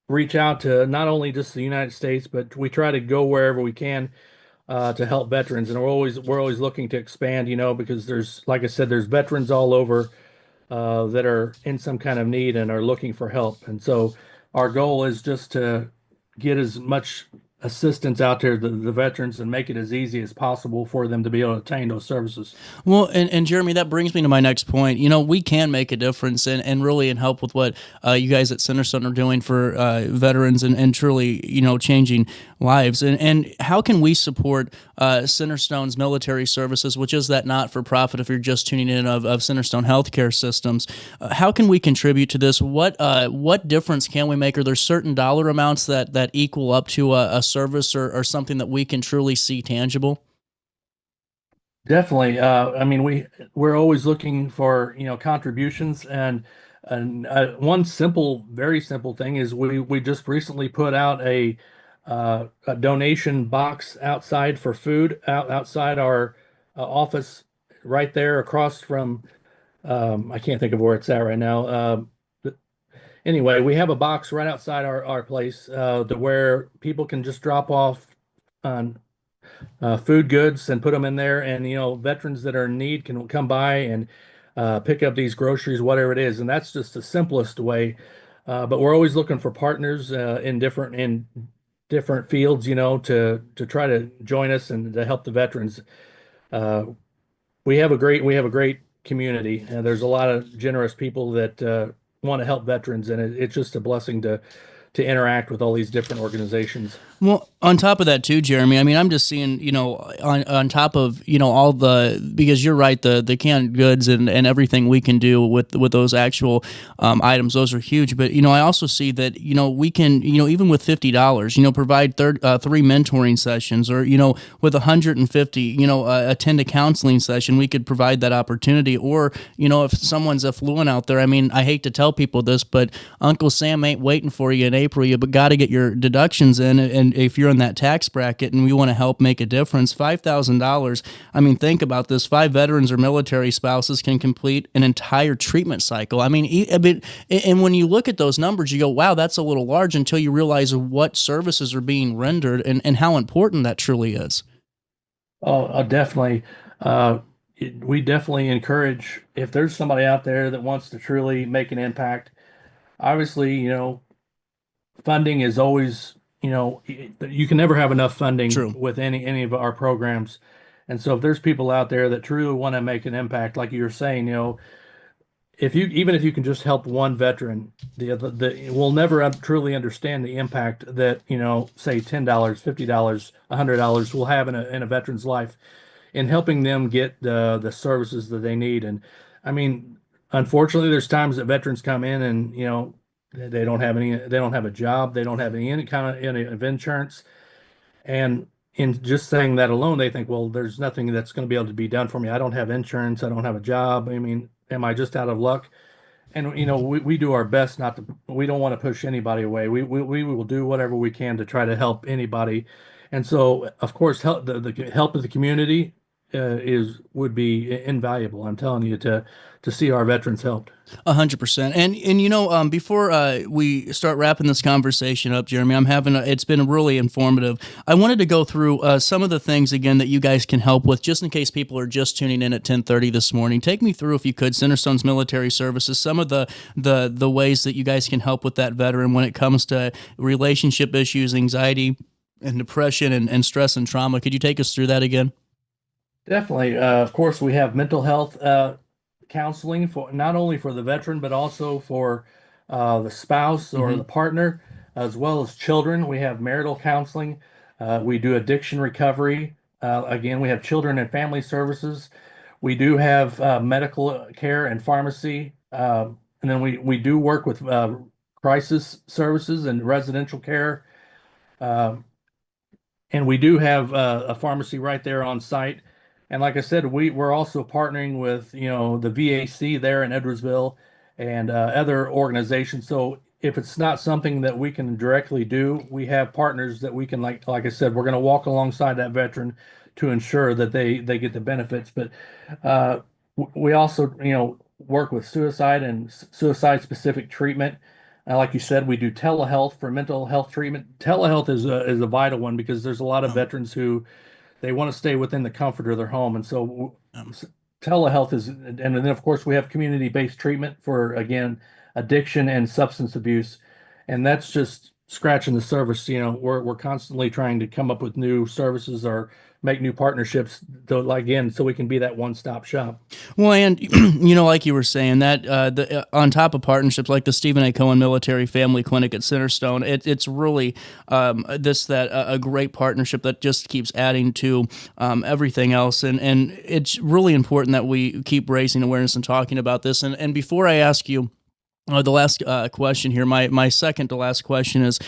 reach out to not only just the United States, but we try to go wherever we can to help veterans. And we're always looking to expand, because there's, like I said, there's veterans all over that are in some kind of need and are looking for help. And so our goal is just to get as much assistance out there to the veterans and make it as easy as possible for them to be able to obtain those services. Well, and Jeremy, that brings me to my next point. We can make a difference and really help with what you guys at Centerstone are doing for veterans and truly, changing lives. And how can we support Centerstone's military services, which is that not-for-profit, if you're just tuning in, of Centerstone Healthcare Systems? How can we contribute to this? What difference can we make? Are there certain dollar amounts that equal up to a service or something that we can truly see tangible? Definitely. We're always looking for contributions, and one very simple thing is we just recently put out a donation box outside for food outside our office, right there across from I can't think of where it's at right now. Anyway, we have a box right outside our place to where people can just drop off on food goods and put them in there, and veterans that are in need can come by and pick up these groceries, whatever it is. And that's just the simplest way. But we're always looking for partners in different fields, to try to join us and to help the veterans. We have a great community, and there's a lot of generous people that want to help veterans, and it's just a blessing to interact with all these different organizations. Well, on top of that too, Jeremy, I'm just seeing, on top of, all because you're right, the canned goods and everything we can do with those actual items, those are huge. But, I also see that, we can, even with $50, provide 3 mentoring sessions, or, with 150, attend a counseling session, we could provide that opportunity. Or, if someone's affluent out there, I hate to tell people this, but Uncle Sam ain't waiting for you in April. You got to get your deductions in, and if you're in that tax bracket and we want to help make a difference, $5,000. Think about this: 5 veterans or military spouses can complete an entire treatment cycle. And when you look at those numbers, you go, wow, that's a little large, until you realize what services are being rendered and how important that truly is. Oh, definitely. We definitely encourage, if there's somebody out there that wants to truly make an impact, obviously, funding is always, you can never have enough funding True. with any of our programs. And so if there's people out there that truly want to make an impact, like you were saying, even if you can just help one veteran, we'll never truly understand the impact that, say $10, $50, $100 will have in a veteran's life in helping them get the services that they need. And I mean, unfortunately, there's times that veterans come in and, they don't have a job, they don't have any kind of insurance. And in just saying that alone, they think, well, there's nothing that's going to be able to be done for me. I don't have insurance. I don't have a job. I mean, am I just out of luck? And, we do our best we don't want to push anybody away. We will do whatever we can to try to help anybody. And so, of course, the help of the community would be invaluable. I'm telling you, to see our veterans helped. 100%. And before we start wrapping this conversation up, Jeremy, it's been really informative. I wanted to go through some of the things again that you guys can help with, just in case people are just tuning in at 10:30 this morning. Take me through, if you could, Centerstone's Military Services, some of the ways that you guys can help with that veteran when it comes to relationship issues, anxiety and depression and stress and trauma. Could you take us through that again? Definitely. Of course, we have mental health counseling for not only for the veteran, but also for the spouse or the partner, as well as children. We have marital counseling. We do addiction recovery. Again, we have children and family services. We do have medical care and pharmacy. And then we do work with crisis services and residential care. And we do have a pharmacy right there on site. And like I said, we're also partnering with, the VAC there in Edwardsville and other organizations. So if it's not something that we can directly do, we have partners that we can, like I said, we're going to walk alongside that veteran to ensure that they get the benefits. But we also, work with suicide and suicide-specific treatment. Like you said, we do telehealth for mental health treatment. Telehealth is a vital one because there's a lot of veterans who they want to stay within the comfort of their home. And so telehealth is, and then of course we have community-based treatment for, again, addiction and substance abuse. And that's just scratching the surface. We're constantly trying to come up with new services or make new partnerships so we can be that one-stop shop. Well, and like you were saying, that on top of partnerships like the Stephen A. Cohen Military Family Clinic at Centerstone, it's really a great partnership that just keeps adding to everything else, and it's really important that we keep raising awareness and talking about this. And before I ask you the last question here, my second to last question is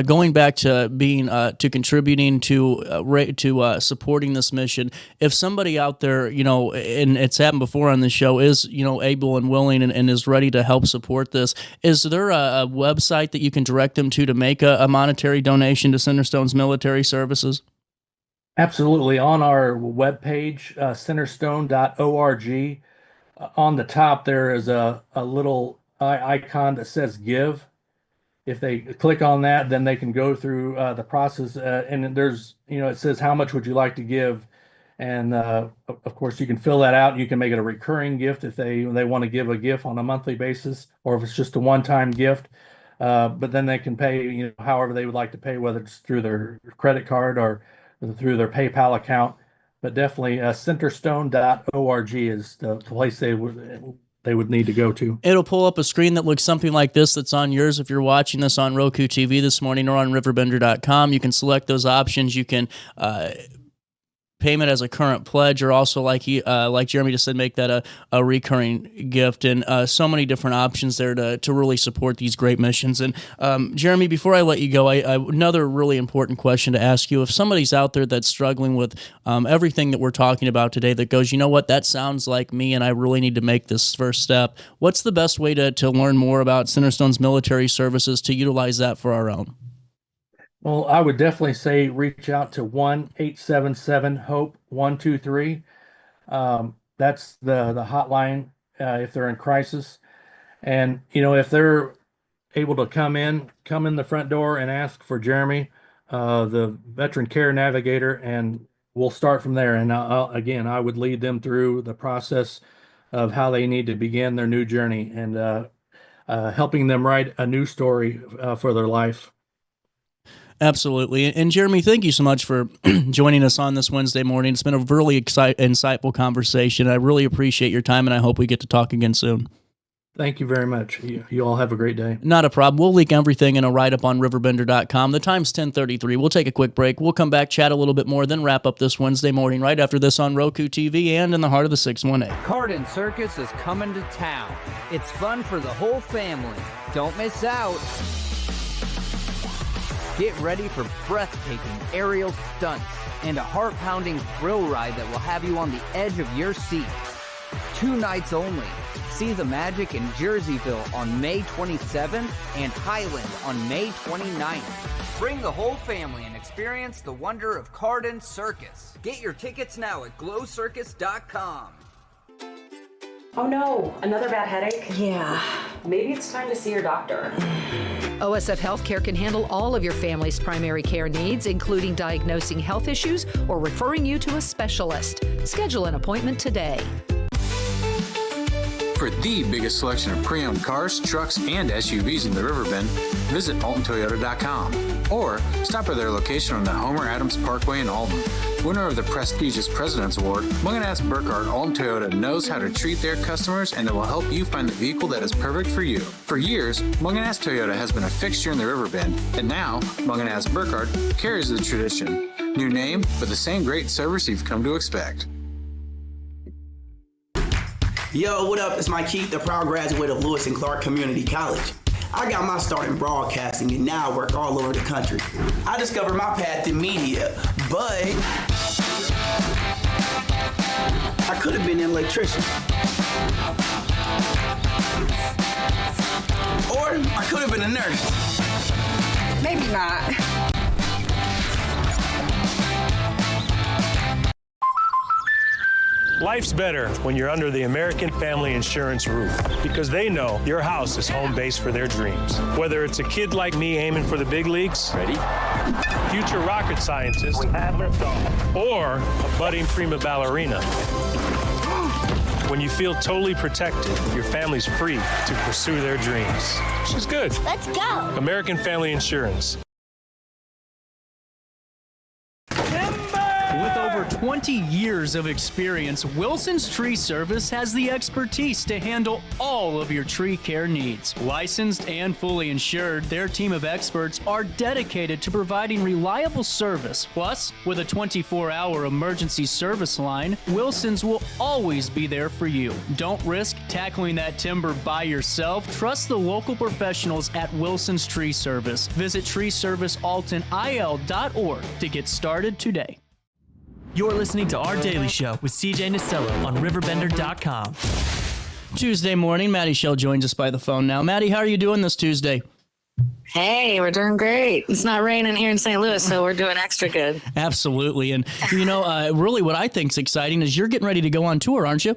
going back to being to contributing to supporting this mission. If somebody out there, and it's happened before on the show, is able and willing and is ready to help support this, is there a website that you can direct them to make a monetary donation to Centerstone's Military Services? Absolutely. On our webpage, centerstone.org, on the top there is a little icon that says give. If they click on that, then they can go through the process, and there's it says how much would you like to give, and of course you can fill that out. You can make it a recurring gift if they want to give a gift on a monthly basis, or if it's just a one-time gift, but then they can pay however they would like to pay, whether it's through their credit card or through their PayPal account. But definitely centerstone.org is the place they would need to go to. It'll pull up a screen that looks something like this that's on yours if you're watching this on Roku TV this morning or on RiverBender.com. You can select those options. You can payment as a current pledge, or also like Jeremy just said, make that a recurring gift, and so many different options there to really support these great missions. And Jeremy, before I let you go, another really important question to ask you: if somebody's out there that's struggling with everything that we're talking about today, that goes, that sounds like me, and I really need to make this first step, what's the best way to learn more about Centerstone's Military Services to utilize that for our own? Well, I would definitely say reach out to 1-877-HOPE-123. That's the hotline if they're in crisis. And, if they're able to come in the front door and ask for Jeremy, the Veteran Care Navigator, and we'll start from there. And I would lead them through the process of how they need to begin their new journey and helping them write a new story for their life. Absolutely. And Jeremy, thank you so much for joining us on this Wednesday morning. It's been a really insightful conversation. I really appreciate your time, and I hope we get to talk again soon. Thank you very much. You all have a great day. Not a problem. We'll link everything in a write-up on RiverBender.com. The time's 10:33. We'll take a quick break. We'll come back, chat a little bit more, then wrap up this Wednesday morning right after this on Roku TV and in the heart of the 618. Carden Circus is coming to town. It's fun for the whole family. Don't miss out. Get ready for breathtaking aerial stunts and a heart-pounding thrill ride that will have you on the edge of your seat. 2 nights only. See the magic in Jerseyville on May 27th and Highland on May 29th. Bring the whole family and experience the wonder of Carden Circus. Get your tickets now at glowcircus.com. Oh no, another bad headache? Yeah. Maybe it's time to see your doctor. OSF Healthcare can handle all of your family's primary care needs, including diagnosing health issues or referring you to a specialist. Schedule an appointment today. For the biggest selection of pre-owned cars, trucks, and SUVs in the Riverbend, visit AltonToyota.com or stop by their location on the Homer Adams Parkway in Alton. Winner of the prestigious President's Award, Munganast Burkhardt Alton Toyota knows how to treat their customers, and it will help you find the vehicle that is perfect for you. For years, Munganast Toyota has been a fixture in the Riverbend, and now Munganast Burkhardt carries the tradition. New name, but the same great service you've come to expect. Yo, what up? It's Mike Keith, the proud graduate of Lewis and Clark Community College. I got my start in broadcasting and now I work all over the country. I discovered my path in media, but I could have been an electrician. Or I could have been a nurse. Maybe not. Life's better when you're under the American Family Insurance roof because they know your house is home base for their dreams. Whether it's a kid like me aiming for the big leagues, ready? Future rocket scientist, or a budding prima ballerina. When you feel totally protected, your family's free to pursue their dreams. She's good. Let's go. American Family Insurance. With over 20 years of experience, Wilson's Tree Service has the expertise to handle all of your tree care needs. Licensed and fully insured, their team of experts are dedicated to providing reliable service. Plus, with a 24-hour emergency service line, Wilson's will always be there for you. Don't risk tackling that timber by yourself. Trust the local professionals at Wilson's Tree Service. Visit treeservicealtonil.org to get started today. You're listening to Our Daily Show with CJ Nasello on RiverBender.com. Tuesday morning, Maddie Shell joins us by the phone now. Maddie, how are you doing this Tuesday? Hey, we're doing great. It's not raining here in St. Louis, so we're doing extra good. Absolutely. And, really what I think's exciting is you're getting ready to go on tour, aren't you?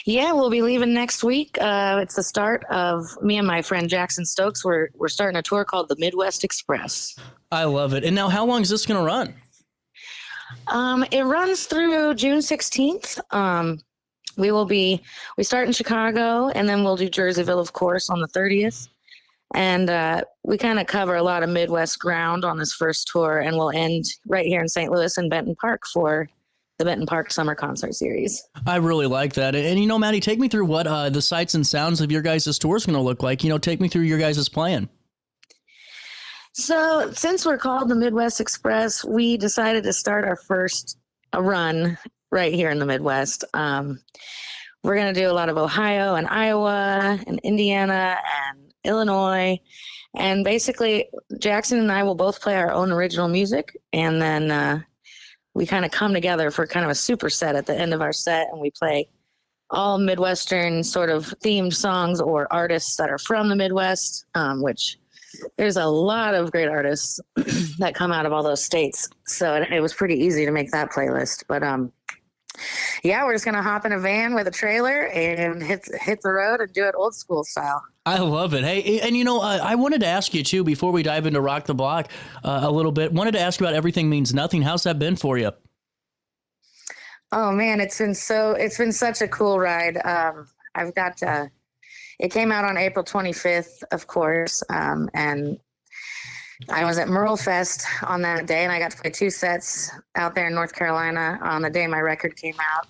Yeah, we'll be leaving next week. It's the start of me and my friend Jackson Stokes. We're starting a tour called the Midwest Express. I love it. And now how long is this going to run? It runs through June 16th. We start in Chicago and then we'll do Jerseyville, of course, on the 30th. And we kind of cover a lot of Midwest ground on this first tour, and we'll end right here in St. Louis in Benton Park for the Benton Park Summer Concert Series. I really like that. And, Maddie, take me through what the sights and sounds of your guys' tour is going to look like. Take me through your guys' plan. So since we're called the Midwest Express, we decided to start our first run right here in the Midwest. We're going to do a lot of Ohio and Iowa and Indiana and Illinois. And basically, Jackson and I will both play our own original music. And then we kind of come together for kind of a superset at the end of our set. And we play all Midwestern sort of themed songs or artists that are from the Midwest, which there's a lot of great artists that come out of all those states. So it was pretty easy to make that playlist. But yeah, we're just going to hop in a van with a trailer and hit the road and do it old school style. I love it. Hey, and I wanted to ask you too, before we dive into Rock the Block a little bit, wanted to ask you about Everything Means Nothing. How's that been for you? Oh man, it's been such a cool ride. It came out on April 25th, of course. And I was at Merle Fest on that day, and I got to play 2 sets out there in North Carolina on the day my record came out.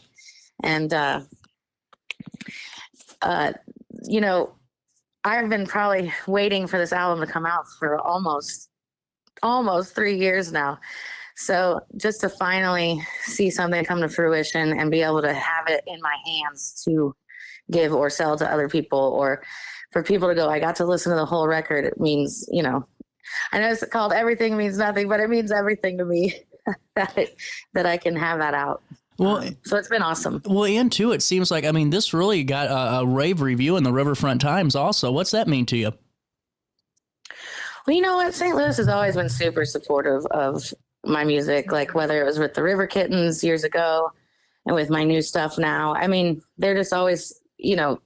And, you know, I've been probably waiting for this album to come out for almost 3 years now. So just to finally see something come to fruition and be able to have it in my hands to give or sell to other people, or for people to go, I got to listen to the whole record. It means, you know, I know it's called Everything Means Nothing, but it means everything to me that I can have that out. Well, so it's been awesome. Well, and too, it seems like, I mean, this really got a rave review in the Riverfront Times also. What's that mean to you? Well, you know what? St. Louis has always been super supportive of my music, like whether it was with the River Kittens years ago and with my new stuff now. I mean, they're just always, you know,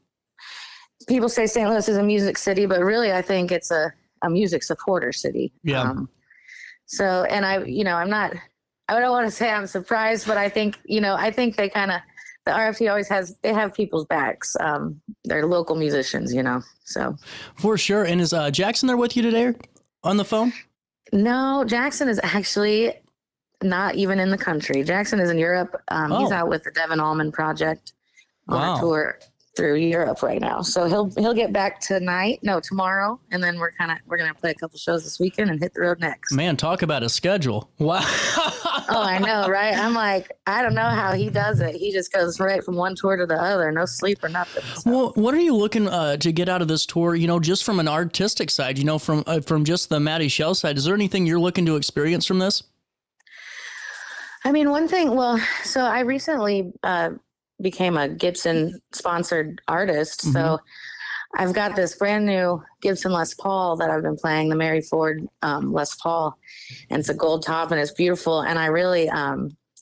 people say St. Louis is a music city, but really I think it's a music supporter city. Yeah. So, and I don't want to say I'm surprised, but I think, you know, I think they kind of, the RFT always they have people's backs. They're local musicians, you know, so. For sure. And is Jackson there with you today on the phone? No, Jackson is actually not even in the country. Jackson is in Europe. He's out with the Devin Allman Project on a tour through Europe right now. So he'll get back tomorrow, and then we're gonna play a couple shows this weekend and hit the road next. Man, talk about a schedule! Wow. Oh, I know, right? I'm like, I don't know how he does it. He just goes right from one tour to the other, no sleep or nothing. So. Well, what are you looking to get out of this tour? You know, just from an artistic side, you know, from just the Maddie Shell side, is there anything you're looking to experience from this? I mean, one thing. Well, so I recently became a Gibson sponsored artist. Mm-hmm. So I've got this brand new Gibson Les Paul that I've been playing, the Mary Ford Les Paul, and it's a gold top and it's beautiful. And I really,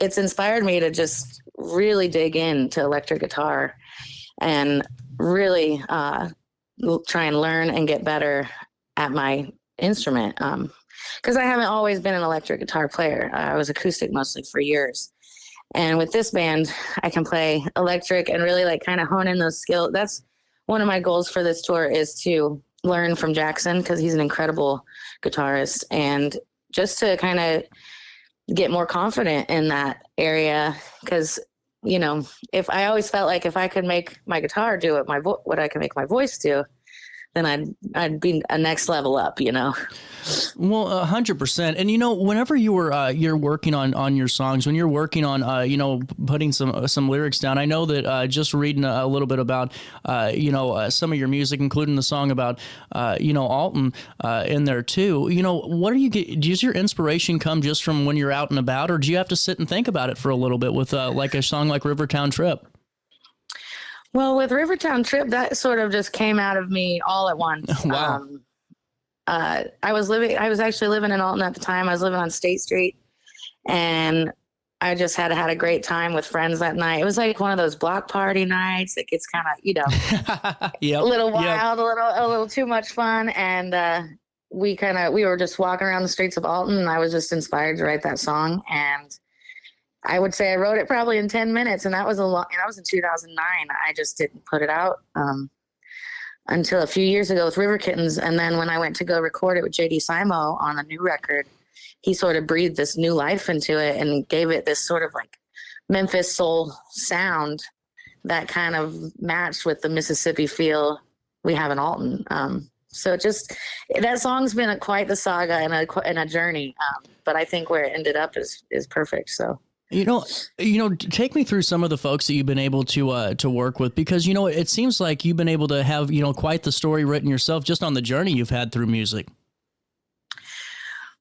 it's inspired me to just really dig into electric guitar and really try and learn and get better at my instrument. Because I haven't always been an electric guitar player. I was acoustic mostly for years. And with this band, I can play electric and really like kind of hone in those skills. That's one of my goals for this tour, is to learn from Jackson, because he's an incredible guitarist, and just to kind of get more confident in that area. Because, you know, if I always felt like if I could make my guitar do what I can make my voice do, then I'd be a next level up, you know? Well, 100%. And, you know, whenever you're working on your songs, when you're working on, you know, putting some lyrics down, I know that just reading a little bit about, you know, some of your music, including the song about, you know, Alton in there too, you know, does your inspiration come just from when you're out and about, or do you have to sit and think about it for a little bit with like a song like Rivertown Trip? Well, with Rivertown Trip, that sort of just came out of me all at once. Wow. I was actually living in Alton at the time. I was living on State Street, and I just had a great time with friends that night. It was like one of those block party nights that gets kind of, you know, a little wild, a little too much fun. And we were just walking around the streets of Alton, and I was just inspired to write that song. And I would say I wrote it probably in 10 minutes, and that was that was in 2009. I just didn't put it out until a few years ago with River Kittens. And then when I went to go record it with JD Simo on the new record, he sort of breathed this new life into it and gave it this sort of like Memphis soul sound that kind of matched with the Mississippi feel we have in Alton. So that song's been quite the saga and a journey. But I think where it ended up is perfect. So. You know, take me through some of the folks that you've been able to work with, because, you know, it seems like you've been able to have, you know, quite the story written yourself just on the journey you've had through music.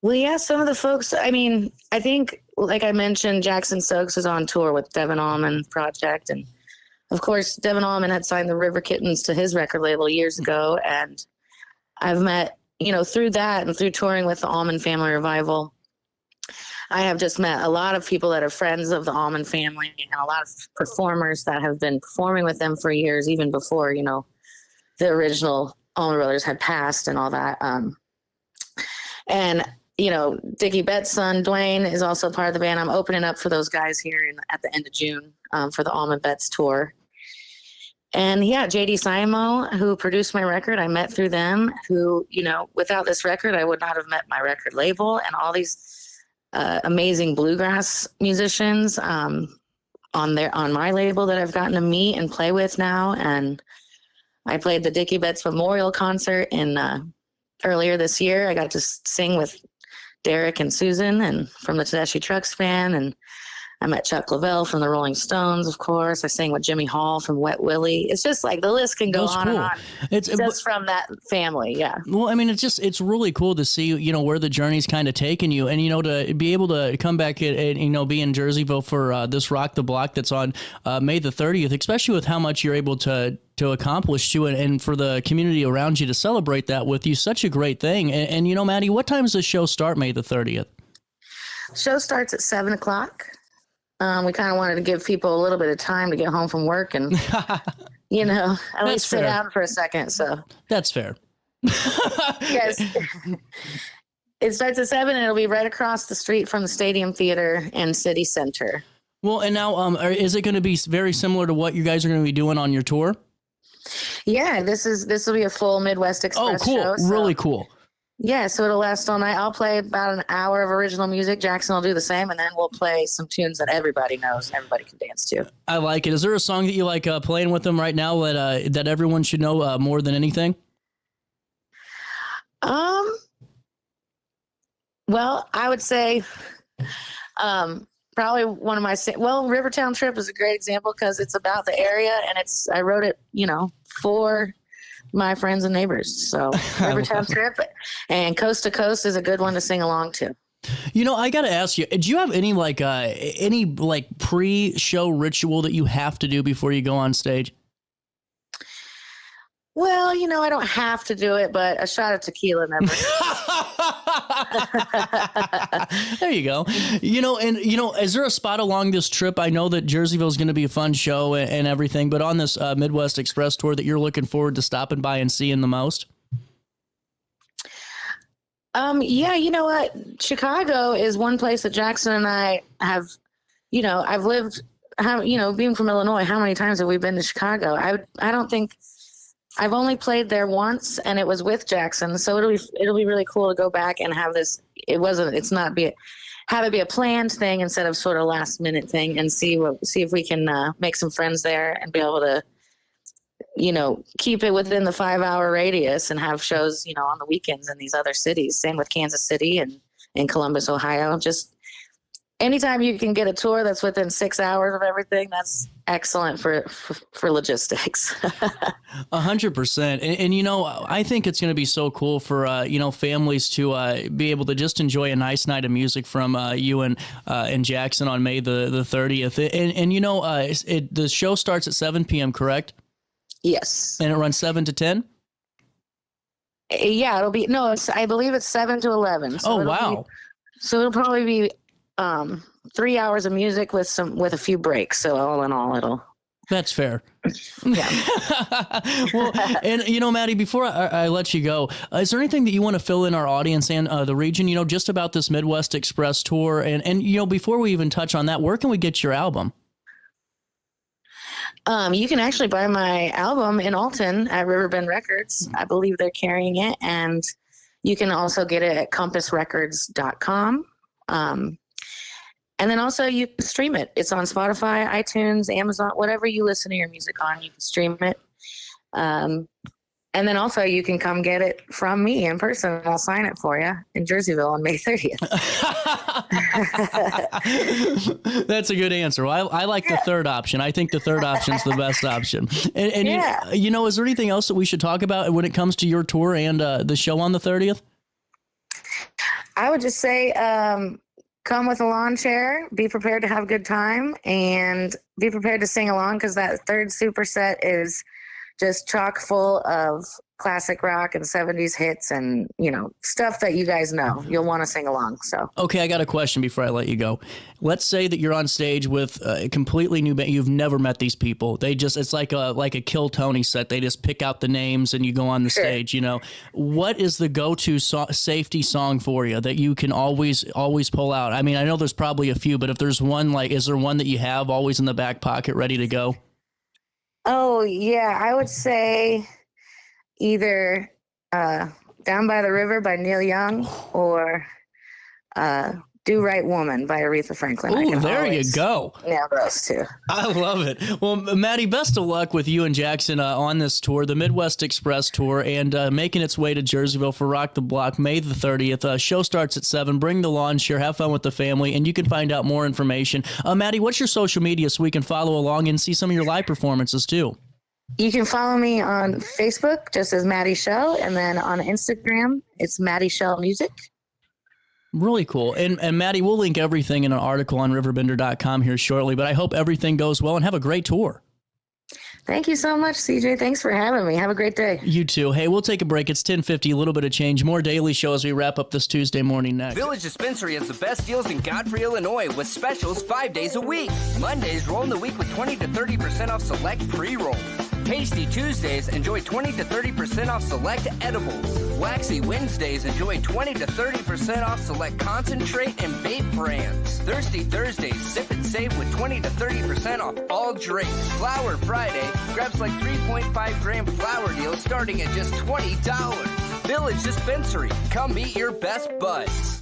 Well, yeah, some of the folks, I mean, I think, like I mentioned, Jackson Stokes is on tour with Devin Allman Project. And of course, Devin Allman had signed the River Kittens to his record label years ago. And I've met, you know, through that and through touring with the Allman Family Revival, I have just met a lot of people that are friends of the Allman family, and a lot of performers that have been performing with them for years, even before, you know, the original Allman Brothers had passed and all that. And, you know, Dickie Betts' son, Dwayne, is also part of the band. I'm opening up for those guys here at the end of June for the Allman Betts tour. And yeah, JD Simo, who produced my record, I met through them, who, you know, without this record, I would not have met my record label and all these amazing bluegrass musicians on my label that I've gotten to meet and play with now. And I played the Dickie Betts Memorial Concert in earlier this year. I got to sing with Derek and Susan and from the Tedeschi Trucks Band, and I met Chuck Leavell from the Rolling Stones, of course. I sang with Jimmy Hall from Wet Willie. It's just like the list can go on and on. It's just from that family, yeah. Well, I mean, it's really cool to see, you know, where the journey's kind of taken you, and, you know, to be able to come back and you know, be in Jerseyville for this Rock the Block that's on May the 30th, especially with how much you're able to accomplish too, and for the community around you to celebrate that with you, such a great thing. And you know, Maddie, what time does the show start May the 30th? Show starts at 7:00. We kind of wanted to give people a little bit of time to get home from work and, you know, at least sit down for a second. So that's fair. Yes. It starts at 7 and it'll be right across the street from the Stadium Theater and City Center. Well, and now, is it going to be very similar to what you guys are going to be doing on your tour? Yeah, this will be a full Midwest Express show. So. Really cool. Yeah, so it'll last all night. I'll play about an hour of original music. Jackson will do the same, and then we'll play some tunes that everybody knows and everybody can dance to. I like it. Is there a song that you like playing with them right now that everyone should know more than anything? Well, I would say probably one of my Rivertown Trip is a great example because it's about the area, and I wrote it, you know, for my friends and neighbors. So Rivertown Trip and Coast to Coast is a good one to sing along to. You know, I got to ask you, do you have any pre-show ritual that you have to do before you go on stage? Well, you know, I don't have to do it, but a shot of tequila never. There you go. You know, and you know, is there a spot along this trip? I know that Jerseyville is going to be a fun show and everything, but on this Midwest Express tour that you're looking forward to stopping by and seeing the most? Yeah, you know what? Chicago is one place that Jackson and I have, you know, I've lived, being from Illinois, how many times have we been to Chicago? I don't think I've only played there once, and it was with Jackson. So it'll be really cool to go back and have this. Have it be a planned thing instead of sort of last minute thing, and see if we can make some friends there and be able to, you know, keep it within the 5-hour radius and have shows, you know, on the weekends in these other cities. Same with Kansas City and in Columbus, Ohio. Just anytime you can get a tour that's within 6 hours of everything, that's excellent for logistics. 100%. And, you know, I think it's going to be so cool for, you know, families to be able to just enjoy a nice night of music from you and Jackson on May the 30th. And you know, the show starts at 7 p.m., correct? Yes. And it runs 7 to 10? Yeah, I believe it's 7 to 11. So wow. So it'll probably be 3 hours of music with a few breaks. So all in all, that's fair. Yeah. Well, and you know, Maddie, before I let you go, is there anything that you want to fill in our audience and the region, you know, just about this Midwest Express tour? And you know, before we even touch on that, where can we get your album? You can actually buy my album in Alton at RiverBend Records. I believe they're carrying it. And you can also get it at compassrecords.com. And then also you can stream it. It's on Spotify, iTunes, Amazon, whatever you listen to your music on, you can stream it. And then also you can come get it from me in person. I'll sign it for you in Jerseyville on May 30th. That's a good answer. Well, I like the third option. I think the third option is the best option. And you know, is there anything else that we should talk about when it comes to your tour and the show on the 30th? I would just say, come with a lawn chair, be prepared to have a good time, and be prepared to sing along, because that third superset is just chock full of classic rock and 70s hits and, you know, stuff that you guys know. You'll want to sing along. So, okay, I got a question before I let you go. Let's say that you're on stage with a completely new band. You've never met these people. It's like a Kill Tony set. They just pick out the names and you go on the stage, you know. What is the go-to safety song for you that you can always pull out? I mean, I know there's probably a few, but if there's one, is there one that you have always in the back pocket ready to go? Oh, yeah. I would say either Down by the River by Neil Young or Do Right Woman by Aretha Franklin. Oh, there you go. Nail those two. I love it. Well, Maddie, best of luck with you and Jackson on this tour, the Midwest Express Tour, and making its way to Jerseyville for Rock the Block, May the 30th. Show starts at 7. Bring the lawn chair, have fun with the family, and you can find out more information. Maddie, what's your social media so we can follow along and see some of your live performances too? You can follow me on Facebook, just as Maddie Shell, and then on Instagram, it's Maddie Shell Music. Really cool. And Maddie, we'll link everything in an article on RiverBender.com here shortly, but I hope everything goes well and have a great tour. Thank you so much, CJ. Thanks for having me. Have a great day. You too. Hey, we'll take a break. It's 10:50, a little bit of change. More Daily Show as we wrap up this Tuesday morning next. Village Dispensary has the best deals in Godfrey, Illinois with specials 5 days a week. Mondays, roll in the week with 20 to 30% off select pre-rolls. Tasty Tuesdays, enjoy 20 to 30% off select edibles. Waxy Wednesdays, enjoy 20 to 30% off select concentrate and vape brands. Thirsty Thursdays, sip and save with 20 to 30% off all drinks. Flower Friday, grab like 3.5 gram flower deals starting at just $20. Village Dispensary, come meet your best buds.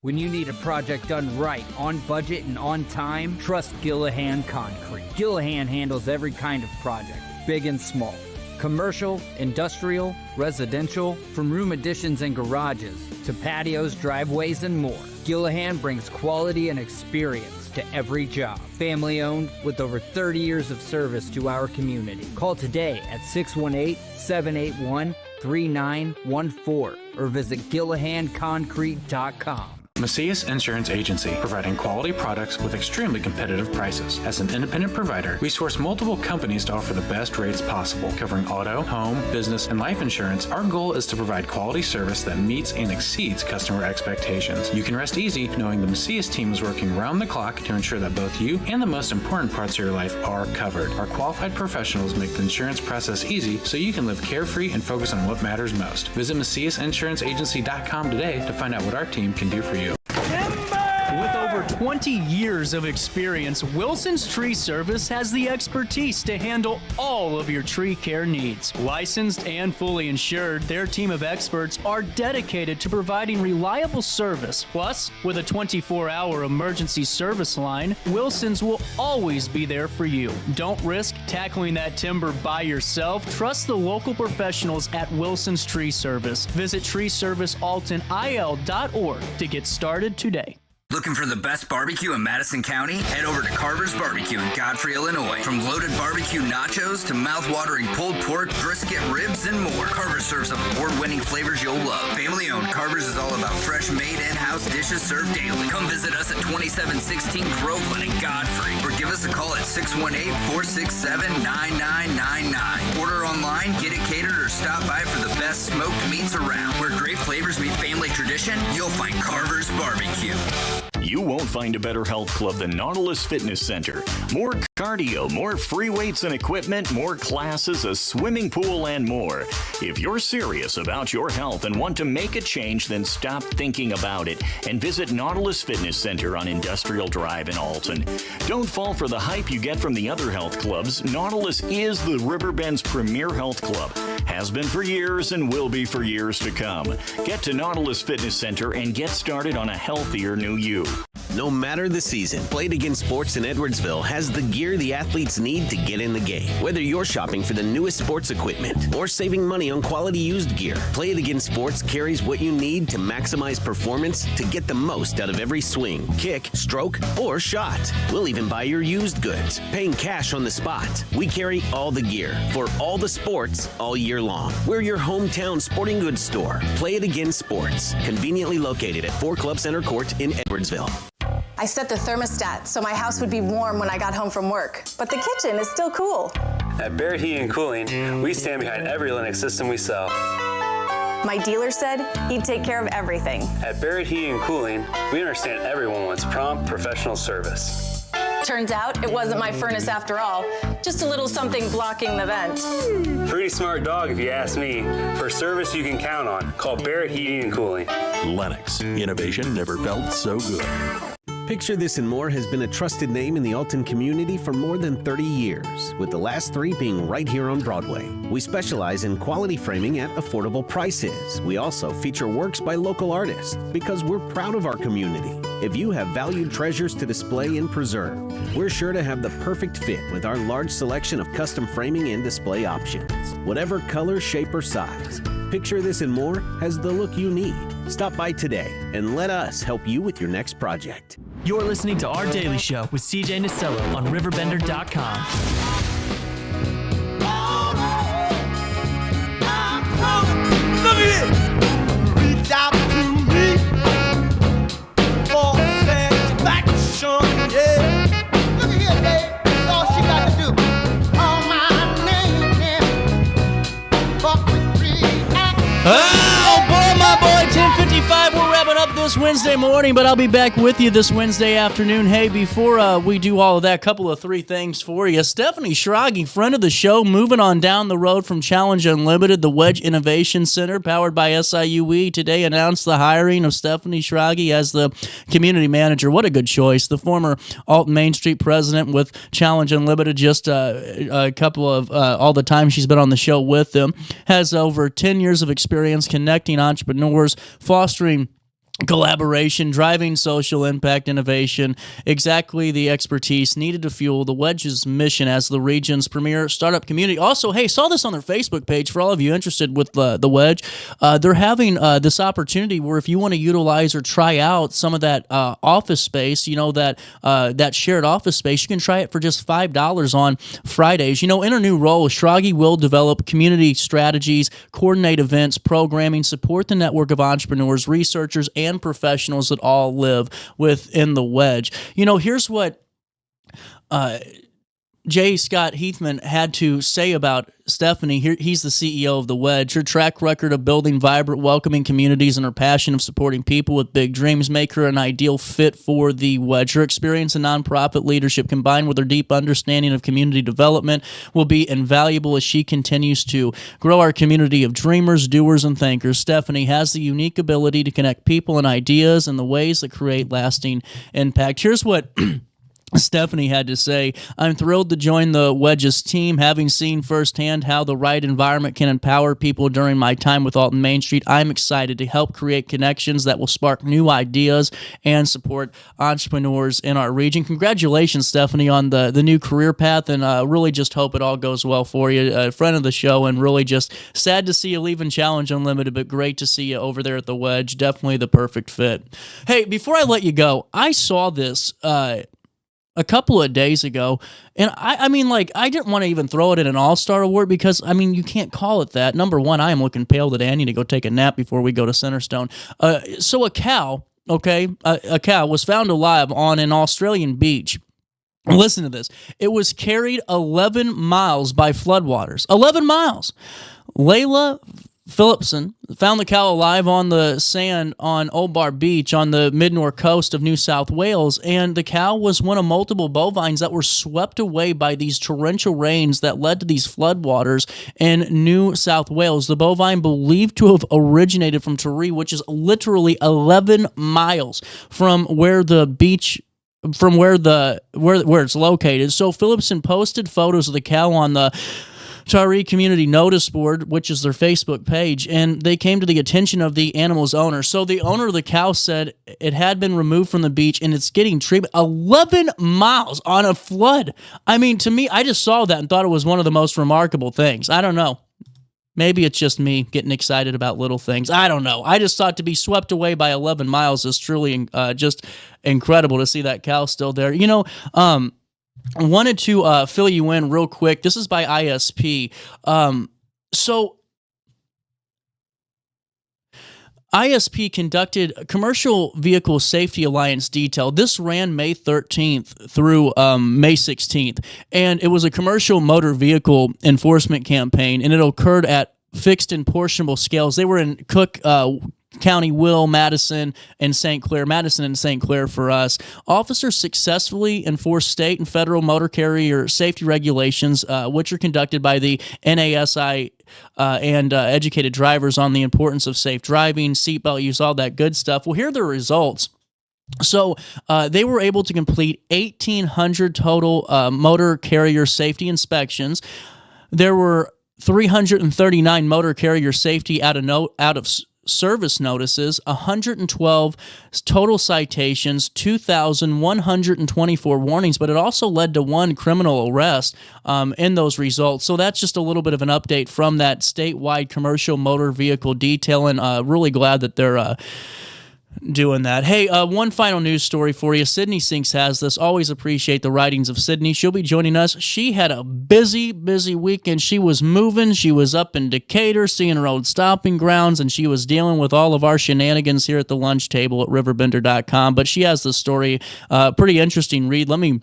When you need a project done right, on budget and on time, trust Gillahan Concrete. Gillahan handles every kind of project, big and small. Commercial, industrial, residential, from room additions and garages to patios, driveways, and more. Gillahan brings quality and experience to every job. Family owned with over 30 years of service to our community. Call today at 618-781-3914 or visit GillahanConcrete.com. Macias Insurance Agency, providing quality products with extremely competitive prices. As an independent provider, we source multiple companies to offer the best rates possible, covering auto, home, business, and life insurance. Our goal is to provide quality service that meets and exceeds customer expectations. You can rest easy knowing the Macias team is working round the clock to ensure that both you and the most important parts of your life are covered. Our qualified professionals make the insurance process easy so you can live carefree and focus on what matters most. Visit MaciasInsuranceAgency.com today to find out what our team can do for you. With over 20 years of experience, Wilson's Tree Service has the expertise to handle all of your tree care needs. Licensed and fully insured, their team of experts are dedicated to providing reliable service. Plus, with a 24-hour emergency service line, Wilson's will always be there for you. Don't risk tackling that timber by yourself. Trust the local professionals at Wilson's Tree Service. Visit treeservicealtonil.org to get started today. Looking for the best barbecue in Madison County? Head over to Carver's Barbecue in Godfrey, Illinois. From loaded barbecue nachos to mouth-watering pulled pork, brisket, ribs, and more, Carver's serves up award-winning flavors you'll love. Family-owned, Carver's is all about fresh, made in-house dishes served daily. Come visit us at 2716 Groveland in Godfrey, or give us a call at 618-467-9999. Order online, get it catered, or stop by for the best smoked meats around. Where great flavors meet family tradition, you'll find Carver's Barbecue. You won't find a better health club than Nautilus Fitness Center. More cardio, more free weights and equipment, more classes, a swimming pool, and more. If you're serious about your health and want to make a change, then stop thinking about it and visit Nautilus Fitness Center on Industrial Drive in Alton. Don't fall for the hype you get from the other health clubs. Nautilus is the Riverbend's premier health club. Has been for years and will be for years to come. Get to Nautilus Fitness Center and get started on a healthier new you. No matter the season, Play It Again Sports in Edwardsville has the gear the athletes need to get in the game. Whether you're shopping for the newest sports equipment or saving money on quality used gear, Play It Again Sports carries what you need to maximize performance to get the most out of every swing, kick, stroke, or shot. We'll even buy your used goods, paying cash on the spot. We carry all the gear for all the sports all year long. We're your hometown sporting goods store. Play It Again Sports, conveniently located at 4 Club Center Court in Edwardsville. I set the thermostat so my house would be warm when I got home from work, but the kitchen is still cool. At Barrett Heating and Cooling, we stand behind every Lennox system we sell. My dealer said he'd take care of everything. At Barrett Heating and Cooling, we understand everyone wants prompt, professional service. Turns out it wasn't my furnace after all, just a little something blocking the vent. Pretty smart dog if you ask me. For service you can count on, call Barrett Heating and Cooling. Lennox, innovation never felt so good. Picture This and More has been a trusted name in the Alton community for more than 30 years, with the last 3 being right here on Broadway. We specialize in quality framing at affordable prices. We also feature works by local artists because we're proud of our community. If you have valued treasures to display and preserve, we're sure to have the perfect fit with our large selection of custom framing and display options. Whatever color, shape, or size, Picture This and More has the look you need. Stop by today and let us help you with your next project. You're listening to Our Daily Show with CJ Nasello on RiverBender.com. Look at it! Reach out to me for satisfaction, yeah. Look at here, babe. That's all she got to do. Call my name, yeah. Fuck with 3 Oh boy, my boy, 10:55. We're wrapping up this Wednesday morning, but I'll be back with you this Wednesday afternoon. Hey, before we do all of that, couple of 3 things for you. Stephanie Schrage, friend of the show, moving on down the road from Challenge Unlimited, the Wedge Innovation Center, powered by SIUE, today announced the hiring of Stephanie Schrage as the community manager. What a good choice. The former Alton Main Street president with Challenge Unlimited, just a couple of all the time she's been on the show with them, has over 10 years of experience connecting entrepreneurs, fostering collaboration, driving social impact, innovation, exactly the expertise needed to fuel the Wedge's mission as the region's premier startup community. Also, hey, saw this on their Facebook page for all of you interested with the Wedge. They're having this opportunity where if you want to utilize or try out some of that office space, you know, that shared office space, you can try it for just $5 on Fridays. You know, in her new role, Schrage will develop community strategies, coordinate events, programming, support the network of entrepreneurs, researchers, and professionals that all live within the Wedge. You know, here's what J. Scott Heathman had to say about Stephanie. He's the CEO of the Wedge. Her track record of building vibrant, welcoming communities and her passion of supporting people with big dreams make her an ideal fit for the Wedge. Her experience in nonprofit leadership combined with her deep understanding of community development will be invaluable as she continues to grow our community of dreamers, doers, and thinkers. Stephanie has the unique ability to connect people and ideas in the ways that create lasting impact. Here's what Stephanie had to say. I'm thrilled to join the Wedge's team, having seen firsthand how the right environment can empower people during my time with Alton Main Street. I'm excited to help create connections that will spark new ideas and support entrepreneurs in our region. Congratulations, Stephanie, on the new career path, and really just hope it all goes well for you. A friend of the show, and really just sad to see you leaving Challenge Unlimited, but great to see you over there at the Wedge. Definitely the perfect fit. Hey, before I let you go, I saw this a couple of days ago, and I mean, like, I didn't want to even throw it in an all-star award because, I mean, you can't call it that. Number one, I am looking pale today. I need to go take a nap before we go to Centerstone. So a cow, a cow was found alive on an Australian beach. Listen to this. It was carried 11 miles by floodwaters. 11 miles. Layla Phillipson found the cow alive on the sand on Old Bar Beach on the mid-north coast of New South Wales, and the cow was one of multiple bovines that were swept away by these torrential rains that led to these floodwaters in New South Wales. The bovine believed to have originated from Taree, which is literally 11 miles from where the beach where it's located. So Phillipson posted photos of the cow on the Taree Community Notice Board, which is their Facebook page, and they came to the attention of the animal's owner. So the owner of the cow said it had been removed from the beach and it's getting treatment. 11 miles on a flood. I mean, to me, I just saw that and thought it was one of the most remarkable things. I don't know. Maybe it's just me getting excited about little things. I don't know. I just thought to be swept away by 11 miles is truly just incredible to see that cow still there. You know, I wanted to fill you in real quick. This is by ISP. So ISP conducted a Commercial Vehicle Safety Alliance detail. This ran May 13th through May 16th, and it was a commercial motor vehicle enforcement campaign, and it occurred at fixed and portionable scales. They were in Cook County, Will, Madison, and St. Clair. Madison and St. Clair for us. Officers successfully enforced state and federal motor carrier safety regulations, which are conducted by the NASI and educated drivers on the importance of safe driving, seatbelt use, all that good stuff. Well, here are the results. So they were able to complete 1,800 total motor carrier safety inspections. There were 339 motor carrier safety out of service notices, 112 total citations, 2,124 warnings, but it also led to 1 criminal arrest in those results. So that's just a little bit of an update from that statewide commercial motor vehicle detail, and really glad that they're doing that. Hey, one final news story for you. Sydney Sinks has this. Always appreciate the writings of Sydney. She'll be joining us. She had a busy weekend. She was moving. She was up in Decatur, seeing her old stomping grounds, and she was dealing with all of our shenanigans here at the lunch table at RiverBender.com. But she has this story. Pretty interesting read. Let me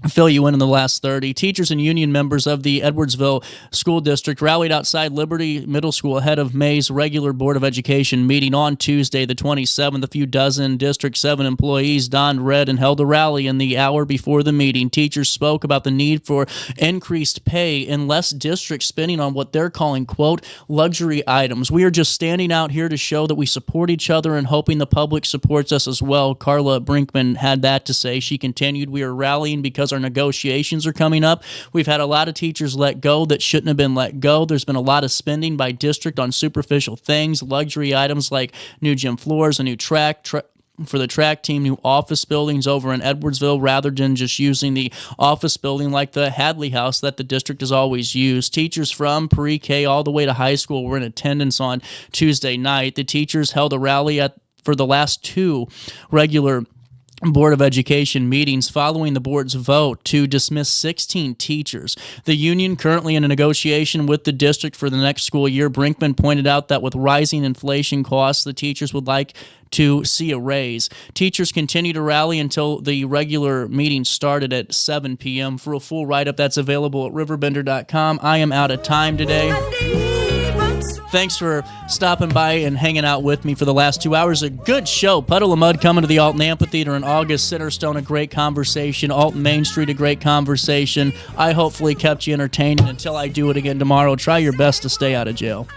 fill you in the last 30. Teachers and union members of the Edwardsville School District rallied outside Liberty Middle School ahead of May's regular Board of Education meeting on Tuesday, the 27th. A few dozen District 7 employees donned red and held a rally in the hour before the meeting. Teachers spoke about the need for increased pay and less district spending on what they're calling, quote, luxury items. We are just standing out here to show that we support each other and hoping the public supports us as well. Carla Brinkman had that to say. She continued, we are rallying because our negotiations are coming up. We've had a lot of teachers let go that shouldn't have been let go. There's been a lot of spending by district on superficial things, luxury items like new gym floors, a new track for the track team, new office buildings over in Edwardsville, rather than just using the office building like the Hadley House that the district has always used. Teachers from pre-K all the way to high school were in attendance on Tuesday night. The teachers held a rally for the last 2 regular Board of Education meetings following the board's vote to dismiss 16 teachers. The union currently in a negotiation with the district for the next school year. Brinkman pointed out that with rising inflation costs, the teachers would like to see a raise. Teachers continue to rally until the regular meeting started at 7 p.m. For a full write-up, that's available at RiverBender.com. I am out of time today. Thanks for stopping by and hanging out with me for the last 2 hours. A good show. Puddle of Mud coming to the Alton Amphitheater in August. Centerstone, a great conversation. Alton Main Street, a great conversation. I hopefully kept you entertained. And until I do it again tomorrow, try your best to stay out of jail.